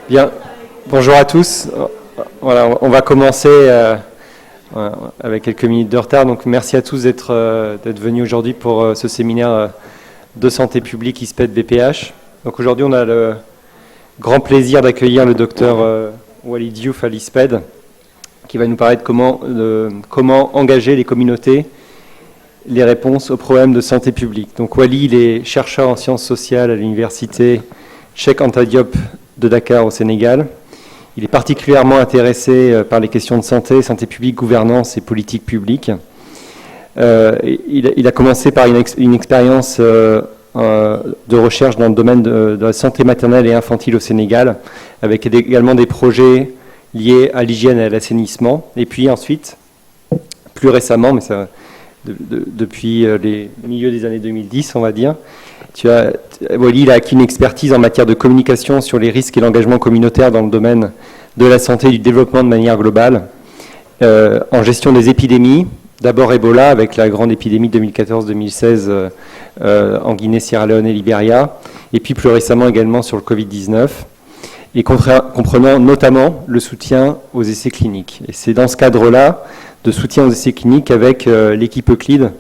Bien, bonjour à tous. Voilà, on va commencer avec quelques minutes de retard. Donc merci à tous d'être venus aujourd'hui pour ce séminaire de santé publique ISPED BPH. Donc aujourd'hui, on a le grand plaisir d'accueillir le docteur Walid Diouf à l'ISPED, qui va nous parler de comment engager les communautés, les réponses aux problèmes de santé publique. Donc Wali, il est chercheur en sciences sociales à l'université Cheikh Anta Diop de Dakar au Sénégal. Il est particulièrement intéressé par les questions de santé publique, gouvernance et politique publique. Il a commencé par une expérience de recherche dans le domaine de la santé maternelle et infantile au Sénégal, avec également des projets liés à l'hygiène et à l'assainissement. Et puis ensuite, plus récemment, mais ça, depuis les milieux des années 2010, on va dire, Wally, il a acquis une expertise en matière de communication sur les risques et l'engagement communautaire dans le domaine de la santé et du développement de manière globale, en gestion des épidémies, d'abord Ebola avec la grande épidémie 2014-2016 en Guinée, Sierra Leone et Libéria, et puis plus récemment également sur le Covid-19, et comprenant notamment le soutien aux essais cliniques. Et c'est dans ce cadre-là de soutien aux essais cliniques avec l'équipe Euclide.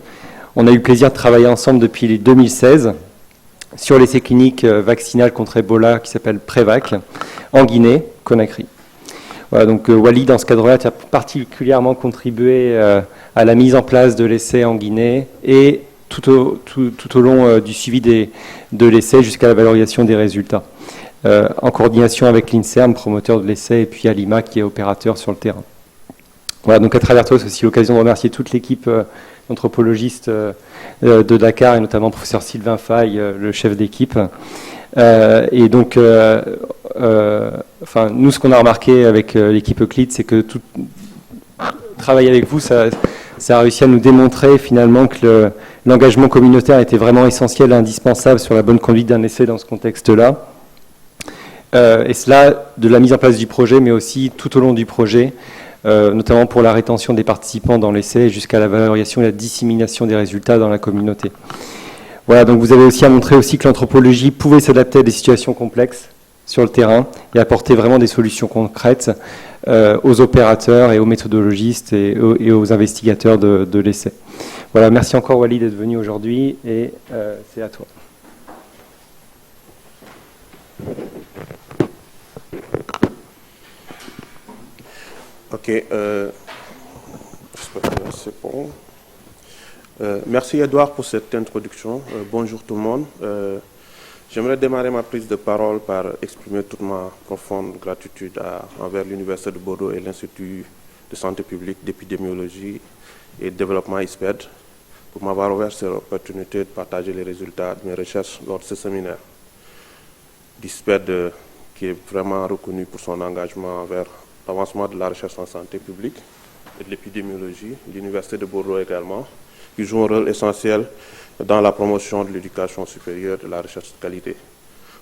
On a eu le plaisir de travailler ensemble depuis 2016 sur l'essai clinique vaccinal contre Ebola qui s'appelle Prévac en Guinée, Conakry. Voilà, donc Wally, dans ce cadre-là, tu as particulièrement contribué à la mise en place de l'essai en Guinée et tout au long du suivi de l'essai jusqu'à la valorisation des résultats, en coordination avec l'INSERM, promoteur de l'essai, et puis Alima, qui est opérateur sur le terrain. Voilà, donc à travers toi, c'est aussi l'occasion de remercier toute l'équipe d'anthropologistes de Dakar, et notamment le professeur Sylvain Faye, le chef d'équipe. Et donc, nous, ce qu'on a remarqué avec l'équipe Euclide, c'est que tout travail avec vous, ça a réussi à nous démontrer finalement que l'engagement communautaire était vraiment essentiel et indispensable sur la bonne conduite d'un essai dans ce contexte-là. Et cela de la mise en place du projet, mais aussi tout au long du projet, notamment pour la rétention des participants dans l'essai jusqu'à la valorisation et la dissémination des résultats dans la communauté. Voilà, donc vous avez aussi à montrer aussi que l'anthropologie pouvait s'adapter à des situations complexes sur le terrain et apporter vraiment des solutions concrètes aux opérateurs et aux méthodologistes et aux investigateurs de l'essai. Voilà, merci encore Wally d'être venu aujourd'hui et c'est à toi. Ok, j'espère que c'est bon. Merci Edouard pour cette introduction. Bonjour tout le monde. J'aimerais démarrer ma prise de parole par exprimer toute ma profonde gratitude envers l'Université de Bordeaux et l'Institut de santé publique, d'épidémiologie et de développement ISPED pour m'avoir ouvert cette opportunité de partager les résultats de mes recherches lors de ce séminaire. L'ISPED qui est vraiment reconnu pour son engagement envers l'avancement de la recherche en santé publique et de l'épidémiologie, l'Université de Bordeaux également, qui joue un rôle essentiel dans la promotion de l'éducation supérieure et de la recherche de qualité.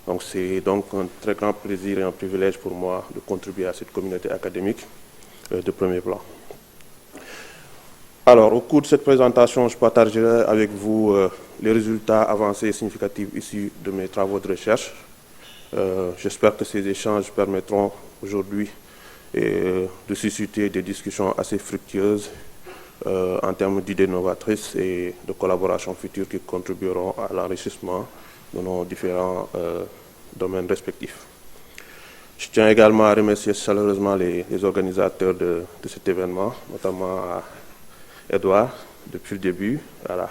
Donc c'est donc un très grand plaisir et un privilège pour moi de contribuer à cette communauté académique de premier plan. Alors, au cours de cette présentation, je partagerai avec vous les résultats avancés et significatifs issus de mes travaux de recherche. J'espère que ces échanges permettront aujourd'hui de susciter des discussions assez fructueuses en termes d'idées novatrices et de collaborations futures qui contribueront à l'enrichissement de nos différents domaines respectifs. Je tiens également à remercier chaleureusement les organisateurs de cet événement, notamment à Edouard, depuis le début. Voilà.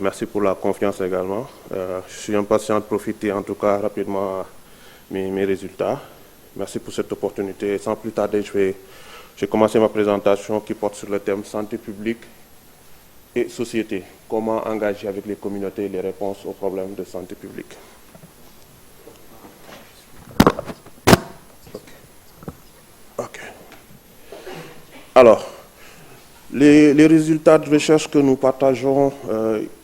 Merci pour la confiance également. Je suis impatient de profiter en tout cas rapidement mes résultats. Merci pour cette opportunité. Sans plus tarder, je vais commencer ma présentation qui porte sur le thème santé publique et société. Comment engager avec les communautés les réponses aux problèmes de santé publique. Ok. Alors, les résultats de recherche que nous partageons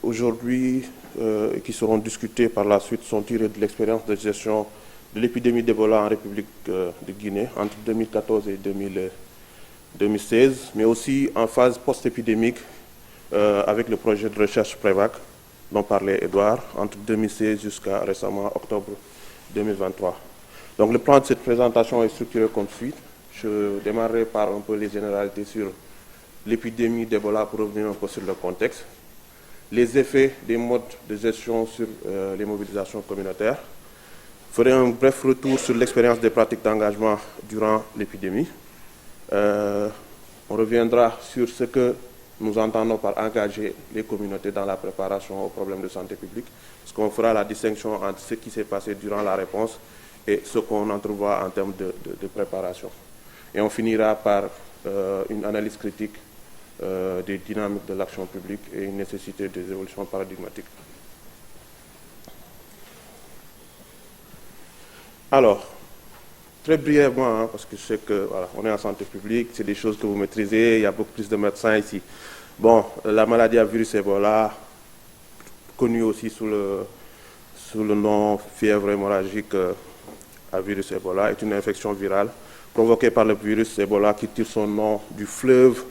aujourd'hui et qui seront discutés par la suite sont tirés de l'expérience de gestion de l'épidémie d'Ebola en République de Guinée entre 2014 et 2016, mais aussi en phase post-épidémique avec le projet de recherche Prévac dont parlait Edouard entre 2016 jusqu'à récemment octobre 2023. Donc le plan de cette présentation est structuré comme suit. Je démarrerai par un peu les généralités sur l'épidémie d'Ebola pour revenir un peu sur le contexte, les effets des modes de gestion sur les mobilisations communautaires. Je ferai un bref retour sur l'expérience des pratiques d'engagement durant l'épidémie. On reviendra sur ce que nous entendons par engager les communautés dans la préparation aux problèmes de santé publique, parce qu'on fera la distinction entre ce qui s'est passé durant la réponse et ce qu'on entrevoit en termes de préparation. Et on finira par une analyse critique des dynamiques de l'action publique et une nécessité des évolutions paradigmatiques. Alors, très brièvement, parce que je sais que voilà, on est en santé publique, c'est des choses que vous maîtrisez, il y a beaucoup plus de médecins ici. Bon, la maladie à virus Ebola, connue aussi sous le nom fièvre hémorragique à virus Ebola, est une infection virale provoquée par le virus Ebola qui tire son nom du fleuve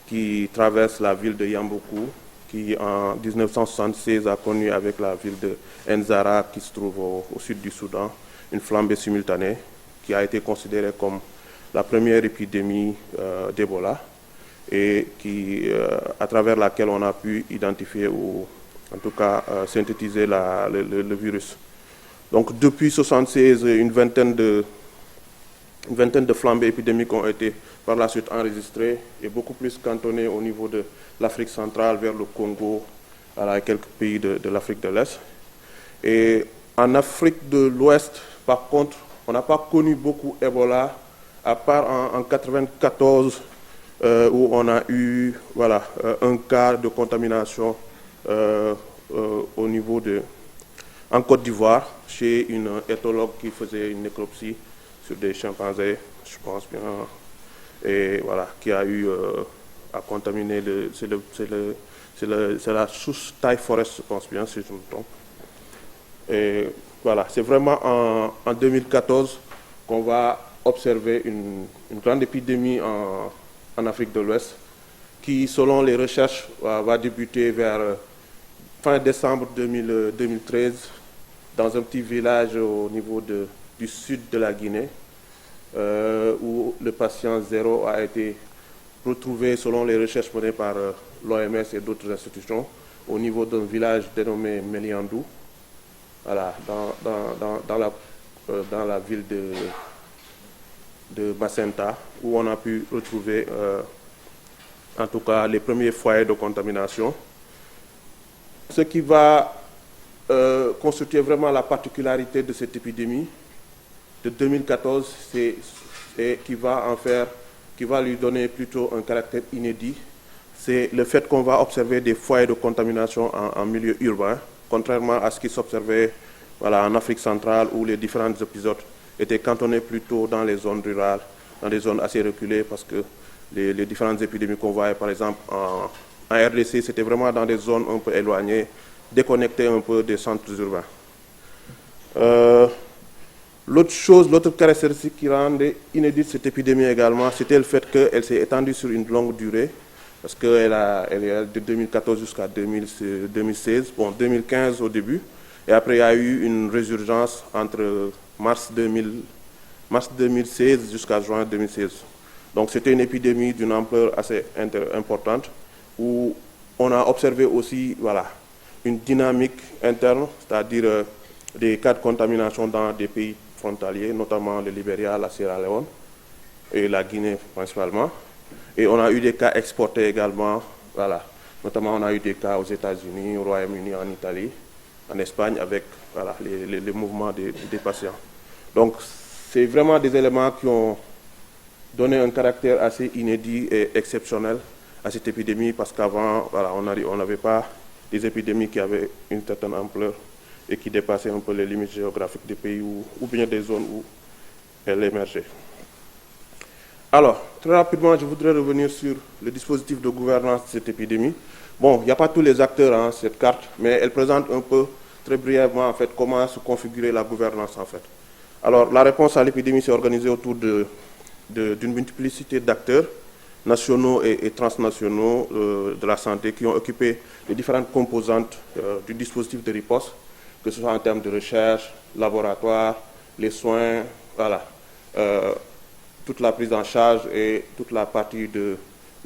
qui traverse la ville de Yamboukou, qui en 1976 a connu avec la ville de Nzara, qui se trouve au sud du Soudan, une flambée simultanée, qui a été considérée comme la première épidémie d'Ebola, et qui, à travers laquelle on a pu identifier ou en tout cas synthétiser le virus. Donc depuis 1976, une vingtaine de flambées épidémiques ont été par la suite enregistrées et beaucoup plus cantonnées au niveau de l'Afrique centrale vers le Congo et quelques pays de l'Afrique de l'Est. Et en Afrique de l'Ouest, par contre, on n'a pas connu beaucoup Ebola, à part en 1994, où on a eu un cas de contamination au niveau en Côte d'Ivoire, chez une éthologue qui faisait une nécropsie sur des chimpanzés, je pense bien, et voilà, qui a eu à contaminer c'est la souche Thai Forest, je pense bien, si je me trompe. Et voilà, c'est vraiment en 2014 qu'on va observer une grande épidémie en Afrique de l'Ouest, qui, selon les recherches, va débuter vers fin décembre 2013, dans un petit village au niveau du sud de la Guinée, où le patient zéro a été retrouvé, selon les recherches menées par l'OMS et d'autres institutions, au niveau d'un village dénommé Meliandou, voilà, dans la ville de Macenta, où on a pu retrouver en tout cas les premiers foyers de contamination. Ce qui va constituer vraiment la particularité de cette épidémie de 2014, qui va lui donner plutôt un caractère inédit, c'est le fait qu'on va observer des foyers de contamination en milieu urbain, contrairement à ce qui s'observait en Afrique centrale, où les différents épisodes étaient cantonnés plutôt dans les zones rurales, dans des zones assez reculées, parce que les différentes épidémies qu'on voyait, par exemple, en RDC, c'était vraiment dans des zones un peu éloignées, déconnectées un peu des centres urbains. L'autre caractéristique qui rendait inédite cette épidémie également, c'était le fait qu'elle s'est étendue sur une longue durée, parce qu'elle est de 2014 jusqu'à 2016, bon, 2015 au début, et après il y a eu une résurgence entre mars 2016 jusqu'à juin 2016. Donc c'était une épidémie d'une ampleur assez importante, où on a observé aussi une dynamique interne, c'est-à-dire des cas de contamination dans des pays frontaliers, notamment le Libéria, la Sierra Leone et la Guinée principalement. Et on a eu des cas exportés également, notamment on a eu des cas aux États-Unis, au Royaume-Uni, en Italie, en Espagne, avec les mouvements des patients. Donc c'est vraiment des éléments qui ont donné un caractère assez inédit et exceptionnel à cette épidémie, parce qu'avant, on n'avait pas des épidémies qui avaient une certaine ampleur et qui dépassaient un peu les limites géographiques des pays ou bien des zones où elle émergeait. Alors, très rapidement, je voudrais revenir sur le dispositif de gouvernance de cette épidémie. Bon, il n'y a pas tous les acteurs cette carte, mais elle présente un peu, très brièvement, en fait, comment se configurer la gouvernance, en fait. Alors, la réponse à l'épidémie s'est organisée autour d'une multiplicité d'acteurs nationaux et transnationaux de la santé qui ont occupé les différentes composantes du dispositif de riposte, que ce soit en termes de recherche, laboratoire, les soins, voilà, toute la prise en charge et toute la partie de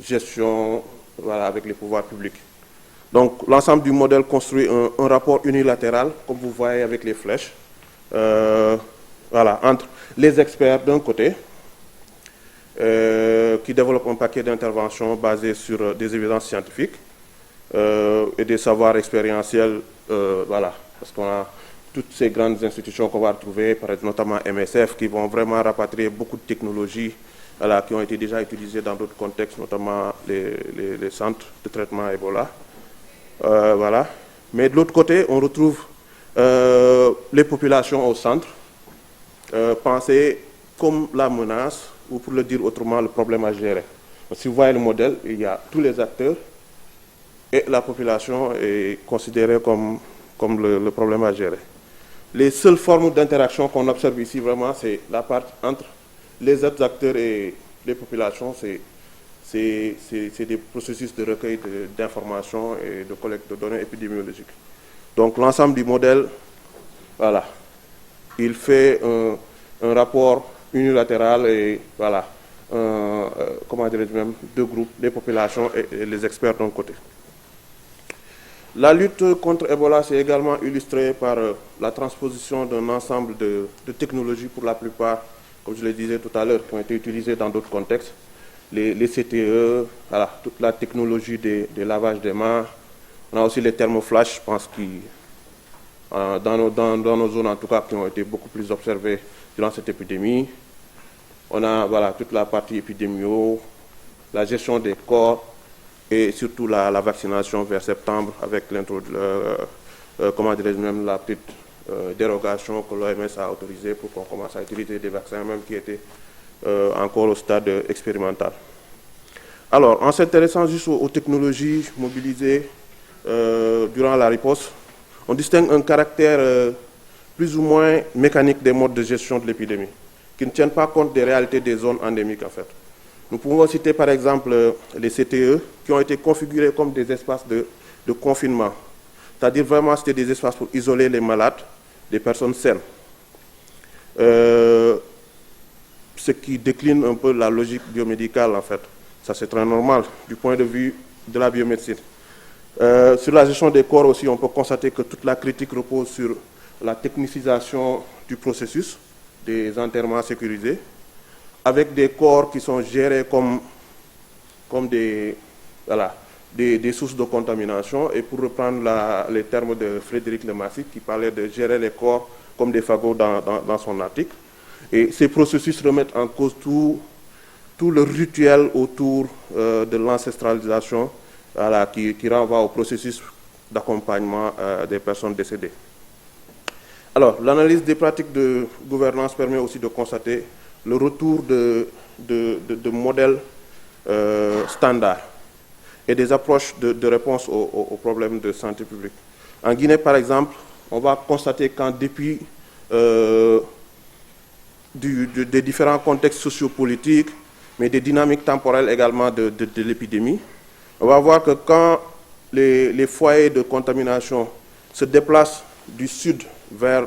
gestion, voilà, avec les pouvoirs publics. Donc l'ensemble du modèle construit un rapport unilatéral, comme vous voyez avec les flèches, voilà, entre les experts d'un côté, qui développent un paquet d'interventions basées sur des évidences scientifiques et des savoirs expérientiels, voilà, parce qu'on a toutes ces grandes institutions qu'on va retrouver, par exemple notamment MSF, qui vont vraiment rapatrier beaucoup de technologies, voilà, qui ont été déjà utilisées dans d'autres contextes, notamment les centres de traitement Ebola. Voilà. Mais de l'autre côté, on retrouve les populations au centre, pensées comme la menace, ou pour le dire autrement, le problème à gérer. Donc, si vous voyez le modèle, il y a tous les acteurs et la population est considérée comme le problème à gérer. Les seules formes d'interaction qu'on observe ici, vraiment, c'est la partie entre les autres acteurs et les populations. C'est des processus de recueil d'informations et de collecte de données épidémiologiques. Donc l'ensemble du modèle, voilà, il fait un rapport unilatéral et voilà, comment dirais-je même, deux groupes, les populations et les experts d'un côté. La lutte contre Ebola s'est également illustrée par la transposition d'un ensemble de technologies pour la plupart, comme je le disais tout à l'heure, qui ont été utilisées dans d'autres contextes. Les CTE, voilà, toute la technologie des lavages des mains. On a aussi les thermoflash, je pense, qui, dans nos zones en tout cas, qui ont été beaucoup plus observées durant cette épidémie. On a voilà, toute la partie épidémio, la gestion des corps et surtout la vaccination vers septembre avec comment dirais-je même, la petite dérogation que l'OMS a autorisée pour qu'on commence à utiliser des vaccins même qui étaient encore au stade expérimental. Alors, en s'intéressant juste aux technologies mobilisées durant la riposte, on distingue un caractère plus ou moins mécanique des modes de gestion de l'épidémie, qui ne tiennent pas compte des réalités des zones endémiques en fait. Nous pouvons citer par exemple les CTE, qui ont été configurés comme des espaces de confinement, c'est-à-dire vraiment c'était des espaces pour isoler les malades des personnes saines. Ce qui décline un peu la logique biomédicale en fait. Ça c'est très normal du point de vue de la biomédecine. Sur la gestion des corps aussi, on peut constater que toute la critique repose sur la technicisation du processus des enterrements sécurisés, avec des corps qui sont gérés comme des sources de contamination. Et pour reprendre les termes de Frédéric Lemassy, qui parlait de gérer les corps comme des fagots dans son article. Et ces processus remettent en cause tout le rituel autour de l'ancestralisation, voilà, qui renvoie au processus d'accompagnement des personnes décédées. Alors, l'analyse des pratiques de gouvernance permet aussi de constater le retour de modèles standards et des approches de réponse aux problèmes de santé publique. En Guinée, par exemple, on va constater qu'en dépit des différents contextes sociopolitiques, mais des dynamiques temporelles également de l'épidémie, on va voir que quand les foyers de contamination se déplacent du sud vers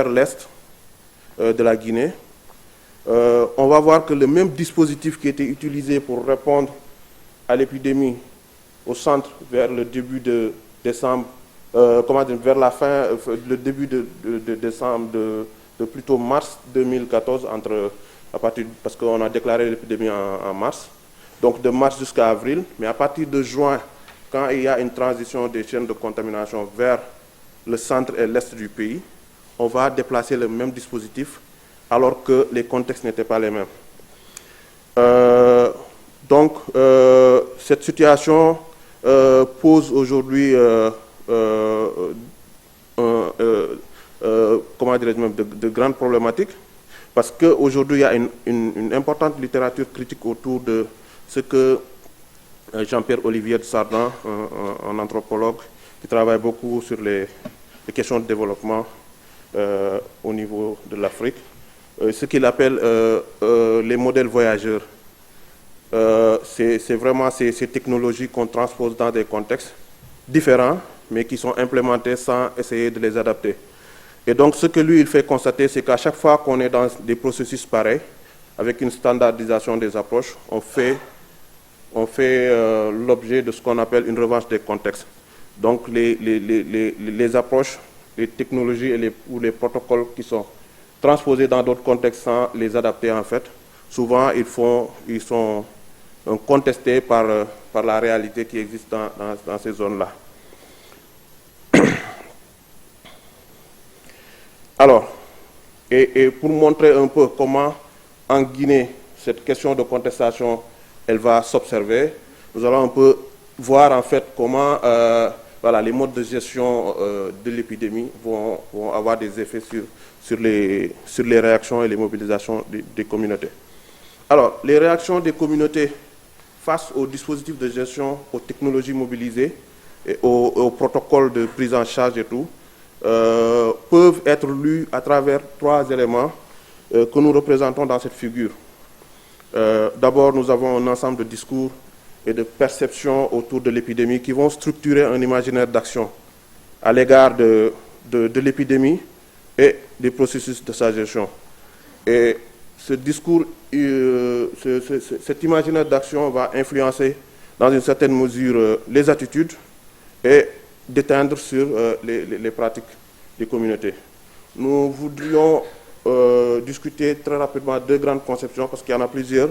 l'est de la Guinée, on va voir que le même dispositif qui était utilisé pour répondre à l'épidémie au centre vers le début de décembre, vers la fin, le début de décembre, de plutôt mars 2014, parce qu'on a déclaré l'épidémie en mars, donc de mars jusqu'à avril, mais à partir de juin, quand il y a une transition des chaînes de contamination vers le centre et l'est du pays, on va déplacer le même dispositif alors que les contextes n'étaient pas les mêmes. Donc, cette situation pose aujourd'hui de grandes problématiques, parce qu'aujourd'hui, il y a une importante littérature critique autour de ce que Jean-Pierre Olivier de Sardan, un anthropologue qui travaille beaucoup sur les questions de développement au niveau de l'Afrique, ce qu'il appelle les modèles voyageurs. C'est vraiment ces technologies qu'on transpose dans des contextes différents, mais qui sont implémentées sans essayer de les adapter. Et donc, ce que lui, il fait constater, c'est qu'à chaque fois qu'on est dans des processus pareils, avec une standardisation des approches, on fait l'objet de ce qu'on appelle une revanche des contextes. Donc, les approches, les technologies ou les protocoles qui sont transposés dans d'autres contextes sans les adapter, en fait, souvent, ils sont contestés par la réalité qui existe dans ces zones-là. Alors, et pour montrer un peu comment en Guinée, cette question de contestation, elle va s'observer, nous allons un peu voir en fait comment voilà, les modes de gestion de l'épidémie vont avoir des effets sur les réactions et les mobilisations des communautés. Alors, les réactions des communautés face aux dispositifs de gestion, aux technologies mobilisées, et aux protocoles de prise en charge et tout, peuvent être lus à travers 3 éléments que nous représentons dans cette figure. D'abord, nous avons un ensemble de discours et de perceptions autour de l'épidémie qui vont structurer un imaginaire d'action à l'égard de l'épidémie et des processus de sa gestion. Et ce discours, cet imaginaire d'action va influencer dans une certaine mesure les attitudes et déteindre sur les pratiques des communautés. Nous voudrions discuter très rapidement 2 grandes conceptions parce qu'il y en a plusieurs,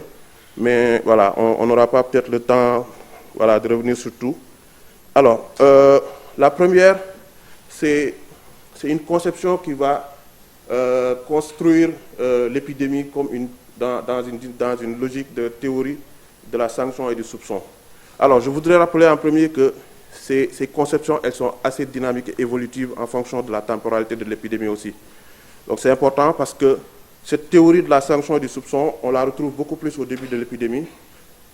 mais voilà, on n'aura pas peut-être le temps voilà, de revenir sur tout. Alors, la première, c'est une conception qui va construire l'épidémie comme dans une logique de théorie de la sanction et du soupçon. Alors, je voudrais rappeler en premier que ces conceptions, elles sont assez dynamiques et évolutives en fonction de la temporalité de l'épidémie aussi. Donc c'est important parce que cette théorie de la sanction et du soupçon, on la retrouve beaucoup plus au début de l'épidémie,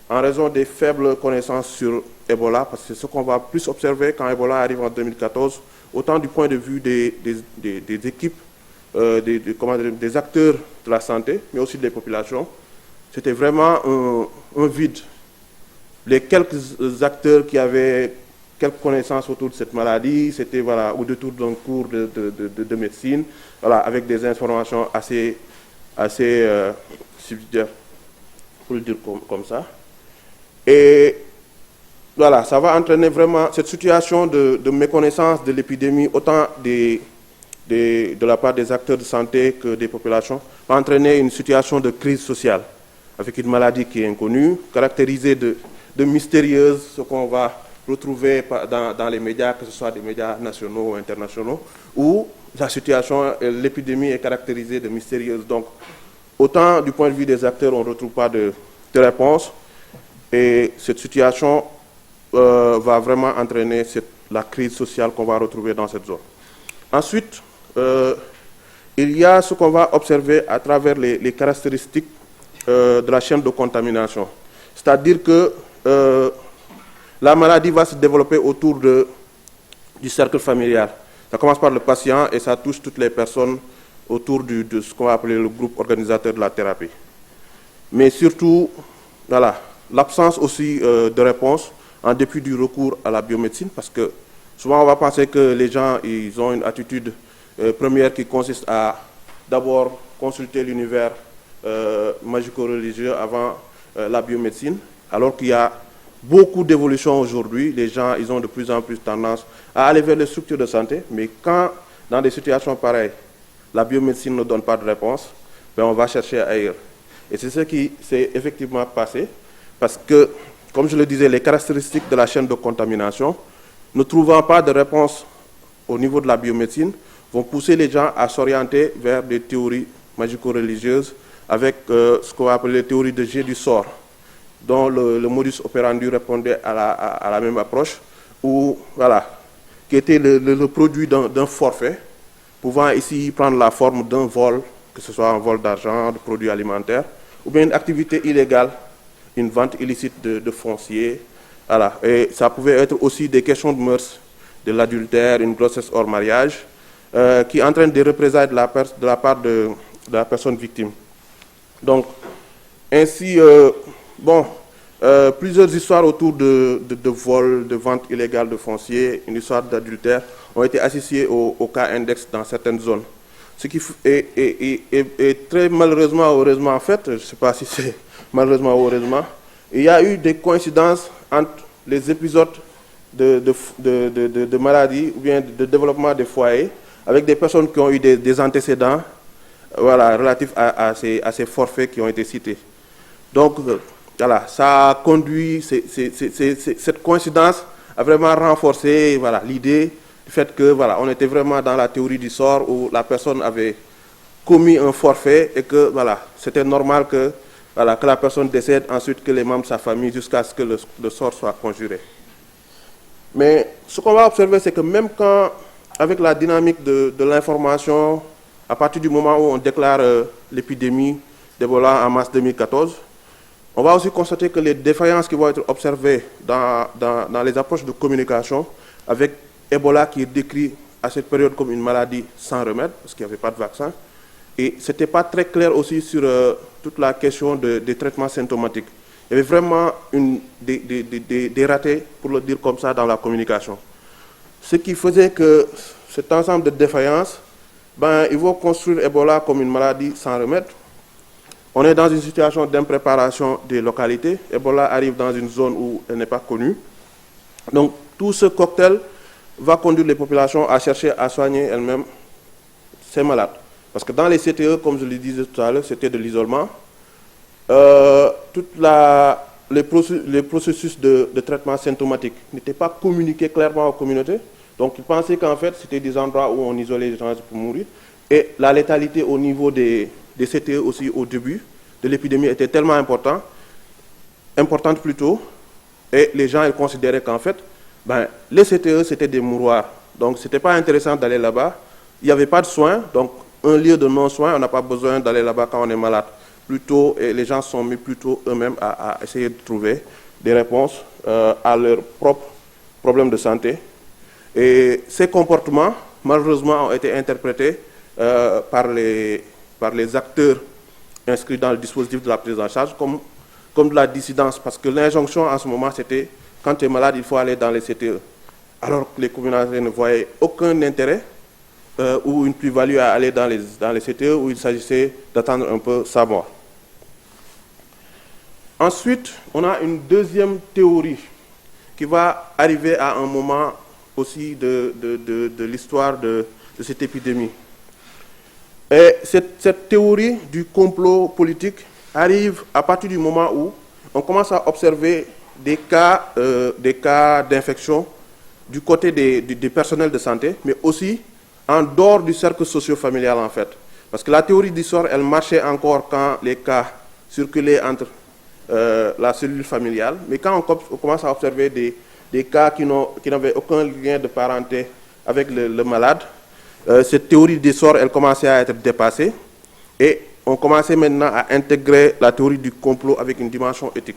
en raison des faibles connaissances sur Ebola, parce que c'est ce qu'on va plus observer quand Ebola arrive en 2014, autant du point de vue des équipes, des acteurs de la santé, mais aussi des populations. C'était vraiment un vide. Les quelques acteurs qui avaient quelques connaissances autour de cette maladie, c'était voilà, au détour d'un cours de médecine, voilà, avec des informations assez subsidiaires, pour le dire comme ça. Et voilà, ça va entraîner vraiment cette situation de méconnaissance de l'épidémie, autant de la part des acteurs de santé que des populations, va entraîner une situation de crise sociale, avec une maladie qui est inconnue, caractérisée de mystérieuse, ce qu'on va retrouver dans les médias, que ce soit des médias nationaux ou internationaux, où la situation, l'épidémie est caractérisée de mystérieuse. Donc, autant du point de vue des acteurs, on ne retrouve pas de réponse, et cette situation va vraiment entraîner la crise sociale qu'on va retrouver dans cette zone. Ensuite, il y a ce qu'on va observer à travers les caractéristiques de la chaîne de contamination. C'est-à-dire que la maladie va se développer autour du cercle familial. Ça commence par le patient et ça touche toutes les personnes autour de ce qu'on va appeler le groupe organisateur de la thérapie. Mais surtout, voilà, l'absence aussi de réponse en dépit du recours à la biomédecine, parce que souvent on va penser que les gens ils ont une attitude première qui consiste à d'abord consulter l'univers magico-religieux avant la biomédecine, alors qu'il y a beaucoup d'évolutions aujourd'hui. Les gens ils ont de plus en plus tendance à aller vers les structures de santé, mais quand dans des situations pareilles, la biomédecine ne donne pas de réponse, ben on va chercher ailleurs. Et c'est ce qui s'est effectivement passé, parce que, comme je le disais, les caractéristiques de la chaîne de contamination, ne trouvant pas de réponse au niveau de la biomédecine, vont pousser les gens à s'orienter vers des théories magico-religieuses avec ce qu'on va appeler les théories de jet du sort, dont le modus operandi répondait à la même approche, où, voilà, qui était le produit d'un forfait, pouvant ici prendre la forme d'un vol, que ce soit un vol d'argent, de produits alimentaires, ou bien une activité illégale, une vente illicite de foncier. Voilà. Et ça pouvait être aussi des questions de mœurs, de l'adultère, une grossesse hors mariage, qui entraînent des représailles de la part de la personne victime. Donc, ainsi, plusieurs histoires autour de vol, de vente illégale de foncier, une histoire d'adultère ont été associés au cas index dans certaines zones. Ce qui est très malheureusement, heureusement en fait, je ne sais pas si c'est malheureusement ou heureusement, il y a eu des coïncidences entre les épisodes de maladies ou bien de développement des foyers avec des personnes qui ont eu des antécédents voilà, relatifs à ces forfaits qui ont été cités. Donc, voilà, ça a conduit, cette coïncidence a vraiment renforcé voilà, l'idée du fait que voilà, on était vraiment dans la théorie du sort où la personne avait commis un forfait et que voilà, c'était normal que, voilà, que la personne décède, ensuite que les membres de sa famille, jusqu'à ce que le sort soit conjuré. Mais ce qu'on va observer, c'est que même quand, avec la dynamique de l'information, à partir du moment où on déclare l'épidémie d'Ebola en mars 2014, on va aussi constater que les défaillances qui vont être observées dans les approches de communication, avec Ebola qui est décrit à cette période comme une maladie sans remède, parce qu'il n'y avait pas de vaccin, et ce n'était pas très clair aussi sur toute la question des traitements symptomatiques. Il y avait vraiment des ratés, pour le dire comme ça, dans la communication. Ce qui faisait que cet ensemble de défaillances, ils vont construire Ebola comme une maladie sans remède. On est dans une situation d'impréparation des localités. Ebola arrive dans une zone où elle n'est pas connue. Donc, tout ce cocktail va conduire les populations à chercher à soigner elles-mêmes ces malades. Parce que dans les CTE, comme je le disais tout à l'heure, c'était de l'isolement. Les processus de traitement symptomatique n'étaient pas communiqués clairement aux communautés. Donc, ils pensaient qu'en fait, c'était des endroits où on isolait les gens pour mourir. Et la létalité au niveau des CTE aussi au début de l'épidémie était tellement importante plutôt, et les gens ils considéraient qu'en fait, les CTE c'était des mouroirs. Donc, ce n'était pas intéressant d'aller là-bas. Il n'y avait pas de soins, donc un lieu de non-soins, on n'a pas besoin d'aller là-bas quand on est malade. Plutôt, et les gens sont mis plutôt eux-mêmes à essayer de trouver des réponses à leurs propres problèmes de santé. Et ces comportements, malheureusement, ont été interprétés par les acteurs inscrits dans le dispositif de la prise en charge comme de la dissidence. Parce que l'injonction en ce moment, c'était quand tu es malade, il faut aller dans les CTE. Alors que les communautés ne voyaient aucun intérêt ou une plus-value à aller dans les CTE où il s'agissait d'attendre un peu sa mort. Ensuite, on a une deuxième théorie qui va arriver à un moment aussi de l'histoire de cette épidémie. Et cette théorie du complot politique arrive à partir du moment où on commence à observer des cas d'infection du côté des personnels de santé, mais aussi en dehors du cercle socio-familial en fait. Parce que la théorie du sort, elle marchait encore quand les cas circulaient entre la cellule familiale, mais quand on commence à observer des cas qui n'avaient aucun lien de parenté avec le malade, cette théorie des sorts, elle commençait à être dépassée et on commençait maintenant à intégrer la théorie du complot avec une dimension éthique.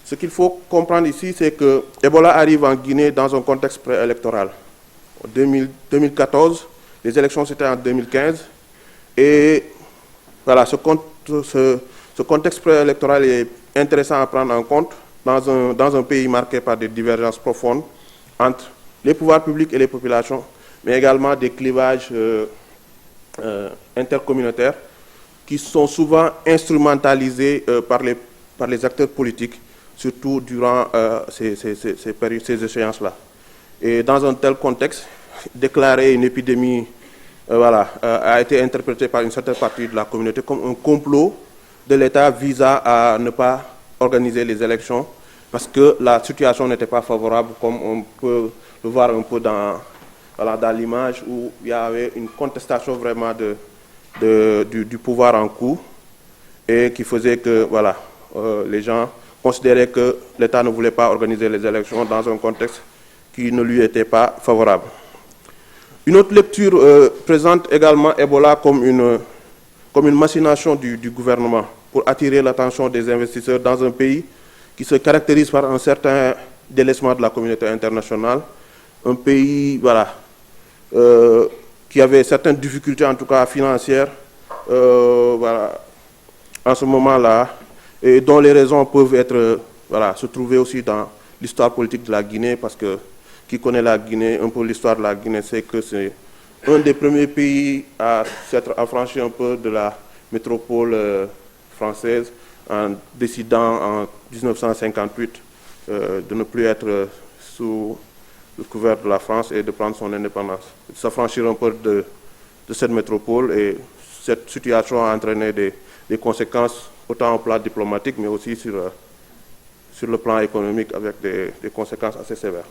Ce qu'il faut comprendre ici, c'est que Ebola arrive en Guinée dans un contexte préélectoral. En 2014, les élections c'était en 2015 et voilà, ce contexte préélectoral est intéressant à prendre en compte dans un pays marqué par des divergences profondes entre les pouvoirs publics et les populations, mais également des clivages intercommunautaires qui sont souvent instrumentalisés par les acteurs politiques, surtout durant ces échéances-là. Et dans un tel contexte, déclarer une épidémie a été interprété par une certaine partie de la communauté comme un complot de l'État visant à ne pas organiser les élections parce que la situation n'était pas favorable, comme on peut le voir un peu dans l'image où il y avait une contestation vraiment du pouvoir en cours et qui faisait que les gens considéraient que l'État ne voulait pas organiser les élections dans un contexte qui ne lui était pas favorable. Une autre lecture présente également Ebola comme une machination du gouvernement pour attirer l'attention des investisseurs dans un pays qui se caractérise par un certain délaissement de la communauté internationale, un pays qui avait certaines difficultés, en tout cas financières, en ce moment-là, et dont les raisons peuvent être, se trouver aussi dans l'histoire politique de la Guinée, parce que qui connaît la Guinée, un peu l'histoire de la Guinée, c'est que c'est un des premiers pays à s'être affranchi un peu de la métropole française en décidant en 1958 de ne plus être sous le couvert de la France et de prendre son indépendance, de s'affranchir un peu de cette métropole. Et cette situation a entraîné des conséquences autant au plan diplomatique, mais aussi sur le plan économique, avec des conséquences assez sévères.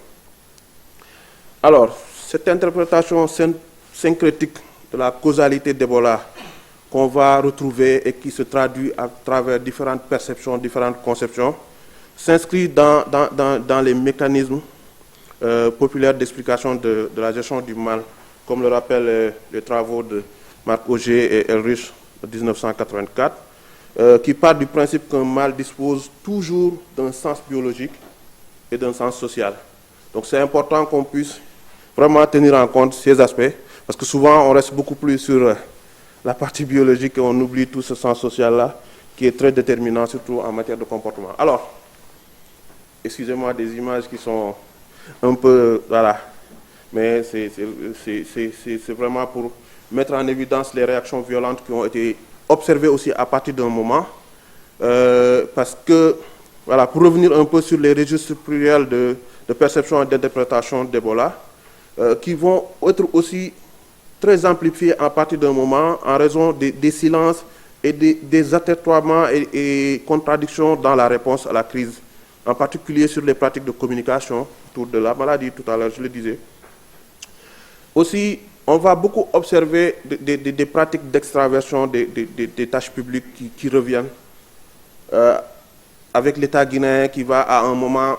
Alors, cette interprétation syncrétique de la causalité d'Ebola qu'on va retrouver et qui se traduit à travers différentes perceptions, différentes conceptions, s'inscrit dans les mécanismes populaires d'explication de la gestion du mal, comme le rappellent les travaux de Marc Auger et Elrich de 1984, qui partent du principe qu'un mal dispose toujours d'un sens biologique et d'un sens social. Donc c'est important qu'on puisse vraiment tenir en compte ces aspects, parce que souvent on reste beaucoup plus sur la partie biologique et on oublie tout ce sens social-là, qui est très déterminant, surtout en matière de comportement. Alors, excusez-moi des images qui sont un peu, voilà, mais c'est vraiment pour mettre en évidence les réactions violentes qui ont été observées aussi à partir d'un moment, parce que, voilà, pour revenir un peu sur les registres pluriels de perception et d'interprétation d'Ebola, qui vont être aussi très amplifiés à partir d'un moment en raison des silences et des attertoiements et contradictions dans la réponse à la crise, en particulier sur les pratiques de communication autour de la maladie, tout à l'heure je le disais. Aussi, on va beaucoup observer des pratiques d'extraversion des tâches publiques qui reviennent, avec l'État guinéen qui va à un moment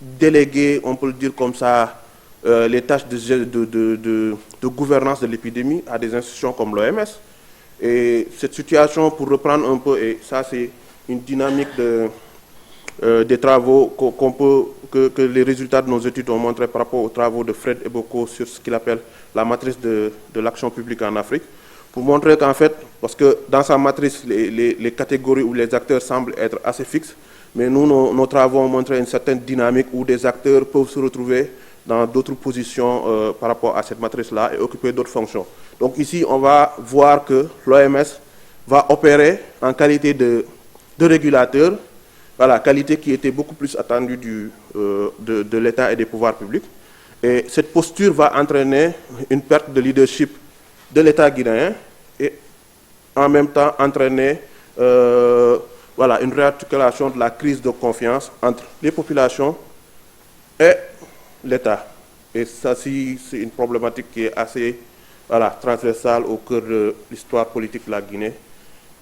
déléguer, on peut le dire comme ça, les tâches de gouvernance de l'épidémie à des institutions comme l'OMS. Et cette situation, pour reprendre un peu, et ça c'est une dynamique des travaux que les résultats de nos études ont montré par rapport aux travaux de Fred Eboko sur ce qu'il appelle la matrice de l'action publique en Afrique, pour montrer qu'en fait, parce que dans sa matrice, les catégories ou les acteurs semblent être assez fixes, mais nous, nos travaux ont montré une certaine dynamique où des acteurs peuvent se retrouver dans d'autres positions par rapport à cette matrice-là et occuper d'autres fonctions. Donc ici, on va voir que l'OMS va opérer en qualité de régulateur, voilà, qualité qui était beaucoup plus attendue de l'État et des pouvoirs publics. Et cette posture va entraîner une perte de leadership de l'État guinéen et en même temps entraîner voilà, une réarticulation de la crise de confiance entre les populations et l'État. Et ça, c'est une problématique qui est assez, voilà, transversale au cœur de l'histoire politique de la Guinée.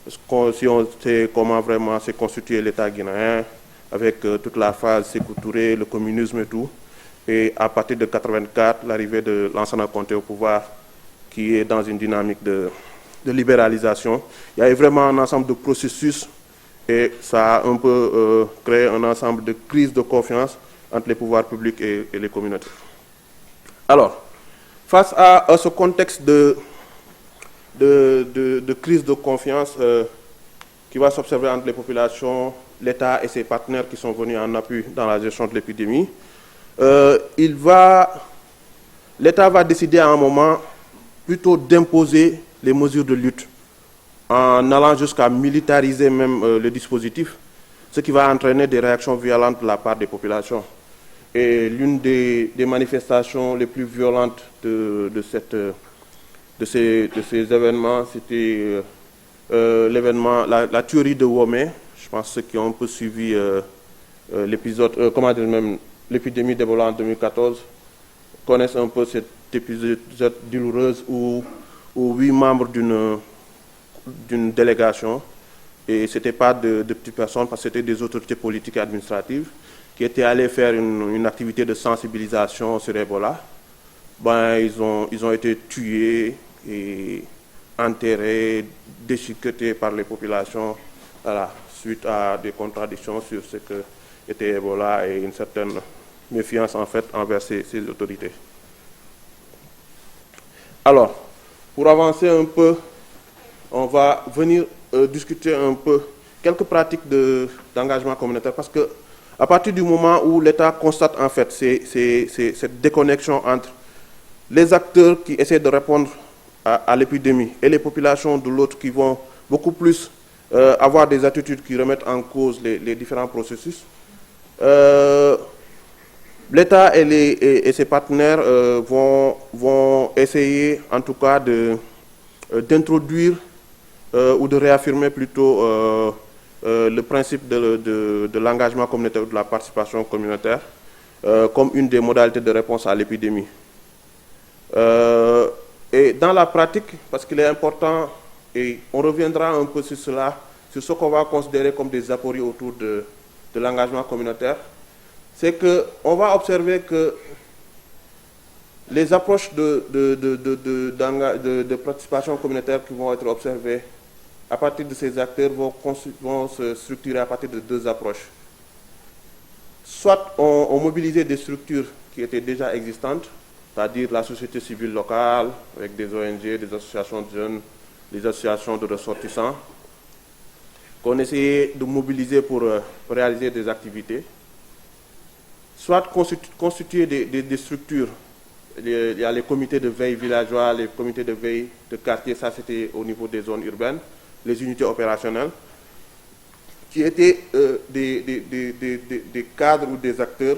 Si on sait comment vraiment s'est constitué l'État guinéen, avec toute la phase Sékou Touré, le communisme et tout, et à partir de 1984, l'arrivée de Lansana Conté au pouvoir, qui est dans une dynamique de libéralisation, il y a eu vraiment un ensemble de processus et ça a un peu créé un ensemble de crises de confiance entre les pouvoirs publics et les communautés. Alors, face à ce contexte de crise de confiance qui va s'observer entre les populations, l'État et ses partenaires qui sont venus en appui dans la gestion de l'épidémie, l'État va décider à un moment plutôt d'imposer les mesures de lutte, en allant jusqu'à militariser même le dispositif, ce qui va entraîner des réactions violentes de la part des populations. Et l'une des manifestations les plus violentes de ces événements, c'était l'événement, la tuerie de Womé. Je pense que ceux qui ont un peu suivi l'épisode, comment dire même, l'épidémie d'Ebola en 2014, connaissent un peu cet épisode douloureuse où 8 membres d'une délégation, et ce n'était pas de petites personnes, parce que c'était des autorités politiques et administratives, qui étaient allés faire une activité de sensibilisation sur Ebola. Ben, ils ont été tués et enterrés, déchiquetés par les populations, voilà, suite à des contradictions sur ce que était Ebola et une certaine méfiance en fait envers ces autorités. Alors, pour avancer un peu, on va venir discuter un peu quelques pratiques d'engagement communautaire, parce que À partir du moment où l'État constate en fait cette déconnexion entre les acteurs qui essaient de répondre à l'épidémie et les populations de l'autre qui vont beaucoup plus avoir des attitudes qui remettent en cause les différents processus, l'État et ses partenaires vont essayer en tout cas d'introduire ou de réaffirmer plutôt le principe de l'engagement communautaire ou de la participation communautaire comme une des modalités de réponse à l'épidémie. Et dans la pratique, parce qu'il est important, et on reviendra un peu sur cela, sur ce qu'on va considérer comme des apories autour de l'engagement communautaire, c'est qu'on va observer que les approches de participation communautaire qui vont être observées à partir de ces acteurs vont se structurer à partir de deux approches. Soit on mobilisait des structures qui étaient déjà existantes, c'est-à-dire la société civile locale, avec des ONG, des associations de jeunes, des associations de ressortissants, qu'on essayait de mobiliser pour réaliser des activités, soit constituer des structures. Il y a les comités de veille villageois, les comités de veille de quartier, ça c'était au niveau des zones urbaines, les unités opérationnelles, qui étaient des cadres ou des acteurs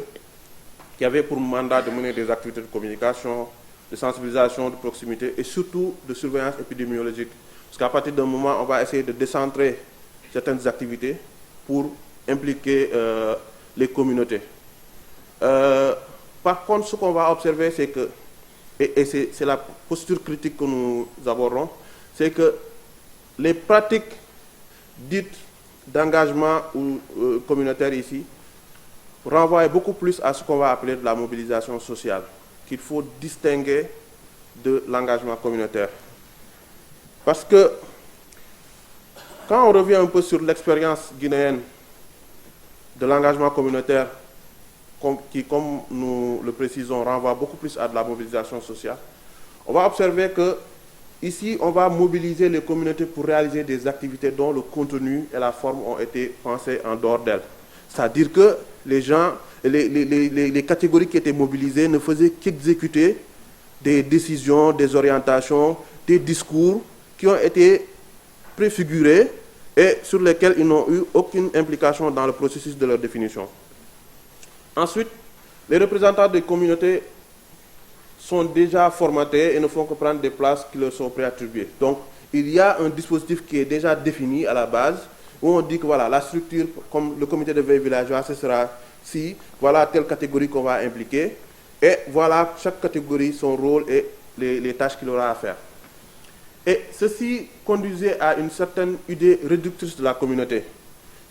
qui avaient pour mandat de mener des activités de communication, de sensibilisation, de proximité et surtout de surveillance épidémiologique. Parce qu'à partir d'un moment, on va essayer de décentrer certaines activités pour impliquer les communautés. Par contre, ce qu'on va observer, c'est que, et c'est la posture critique que nous aborderons, c'est que les pratiques dites d'engagement communautaire ici renvoient beaucoup plus à ce qu'on va appeler de la mobilisation sociale, qu'il faut distinguer de l'engagement communautaire. Parce que quand on revient un peu sur l'expérience guinéenne de l'engagement communautaire, qui, comme nous le précisons, renvoie beaucoup plus à de la mobilisation sociale, on va observer que ici, on va mobiliser les communautés pour réaliser des activités dont le contenu et la forme ont été pensés en dehors d'elles. C'est-à-dire que les gens, les catégories qui étaient mobilisées ne faisaient qu'exécuter des décisions, des orientations, des discours qui ont été préfigurés et sur lesquels ils n'ont eu aucune implication dans le processus de leur définition. Ensuite, les représentants des communautés sont déjà formatés et ne font que prendre des places qui leur sont préattribuées. Donc, il y a un dispositif qui est déjà défini à la base, où on dit que voilà, la structure, comme le comité de veille villageois, ce sera si, voilà telle catégorie qu'on va impliquer, et voilà chaque catégorie, son rôle et les tâches qu'il aura à faire. Et ceci conduisait à une certaine idée réductrice de la communauté,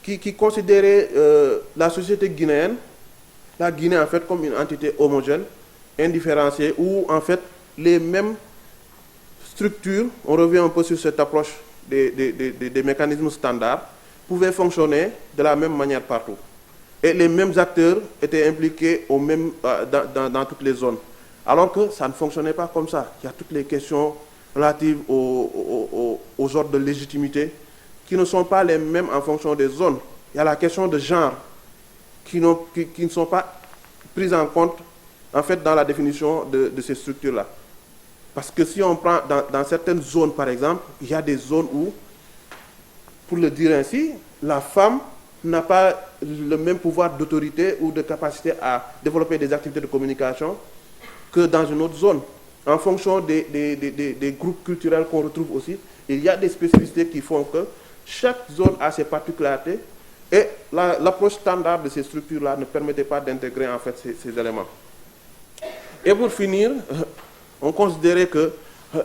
qui considérait la société guinéenne, la Guinée en fait comme une entité homogène, indifférenciée, où en fait les mêmes structures, on revient un peu sur cette approche des mécanismes standards, pouvaient fonctionner de la même manière partout. Et les mêmes acteurs étaient impliqués dans toutes les zones. Alors que ça ne fonctionnait pas comme ça. Il y a toutes les questions relatives aux ordres de légitimité qui ne sont pas les mêmes en fonction des zones. Il y a la question de genre qui ne sont pas prises en compte en fait dans la définition de ces structures-là. Parce que si on prend dans certaines zones, par exemple, il y a des zones où, pour le dire ainsi, la femme n'a pas le même pouvoir d'autorité ou de capacité à développer des activités de communication que dans une autre zone. En fonction des groupes culturels qu'on retrouve aussi, il y a des spécificités qui font que chaque zone a ses particularités et l'approche standard de ces structures-là ne permettait pas d'intégrer en fait ces éléments. Et pour finir, on considérait que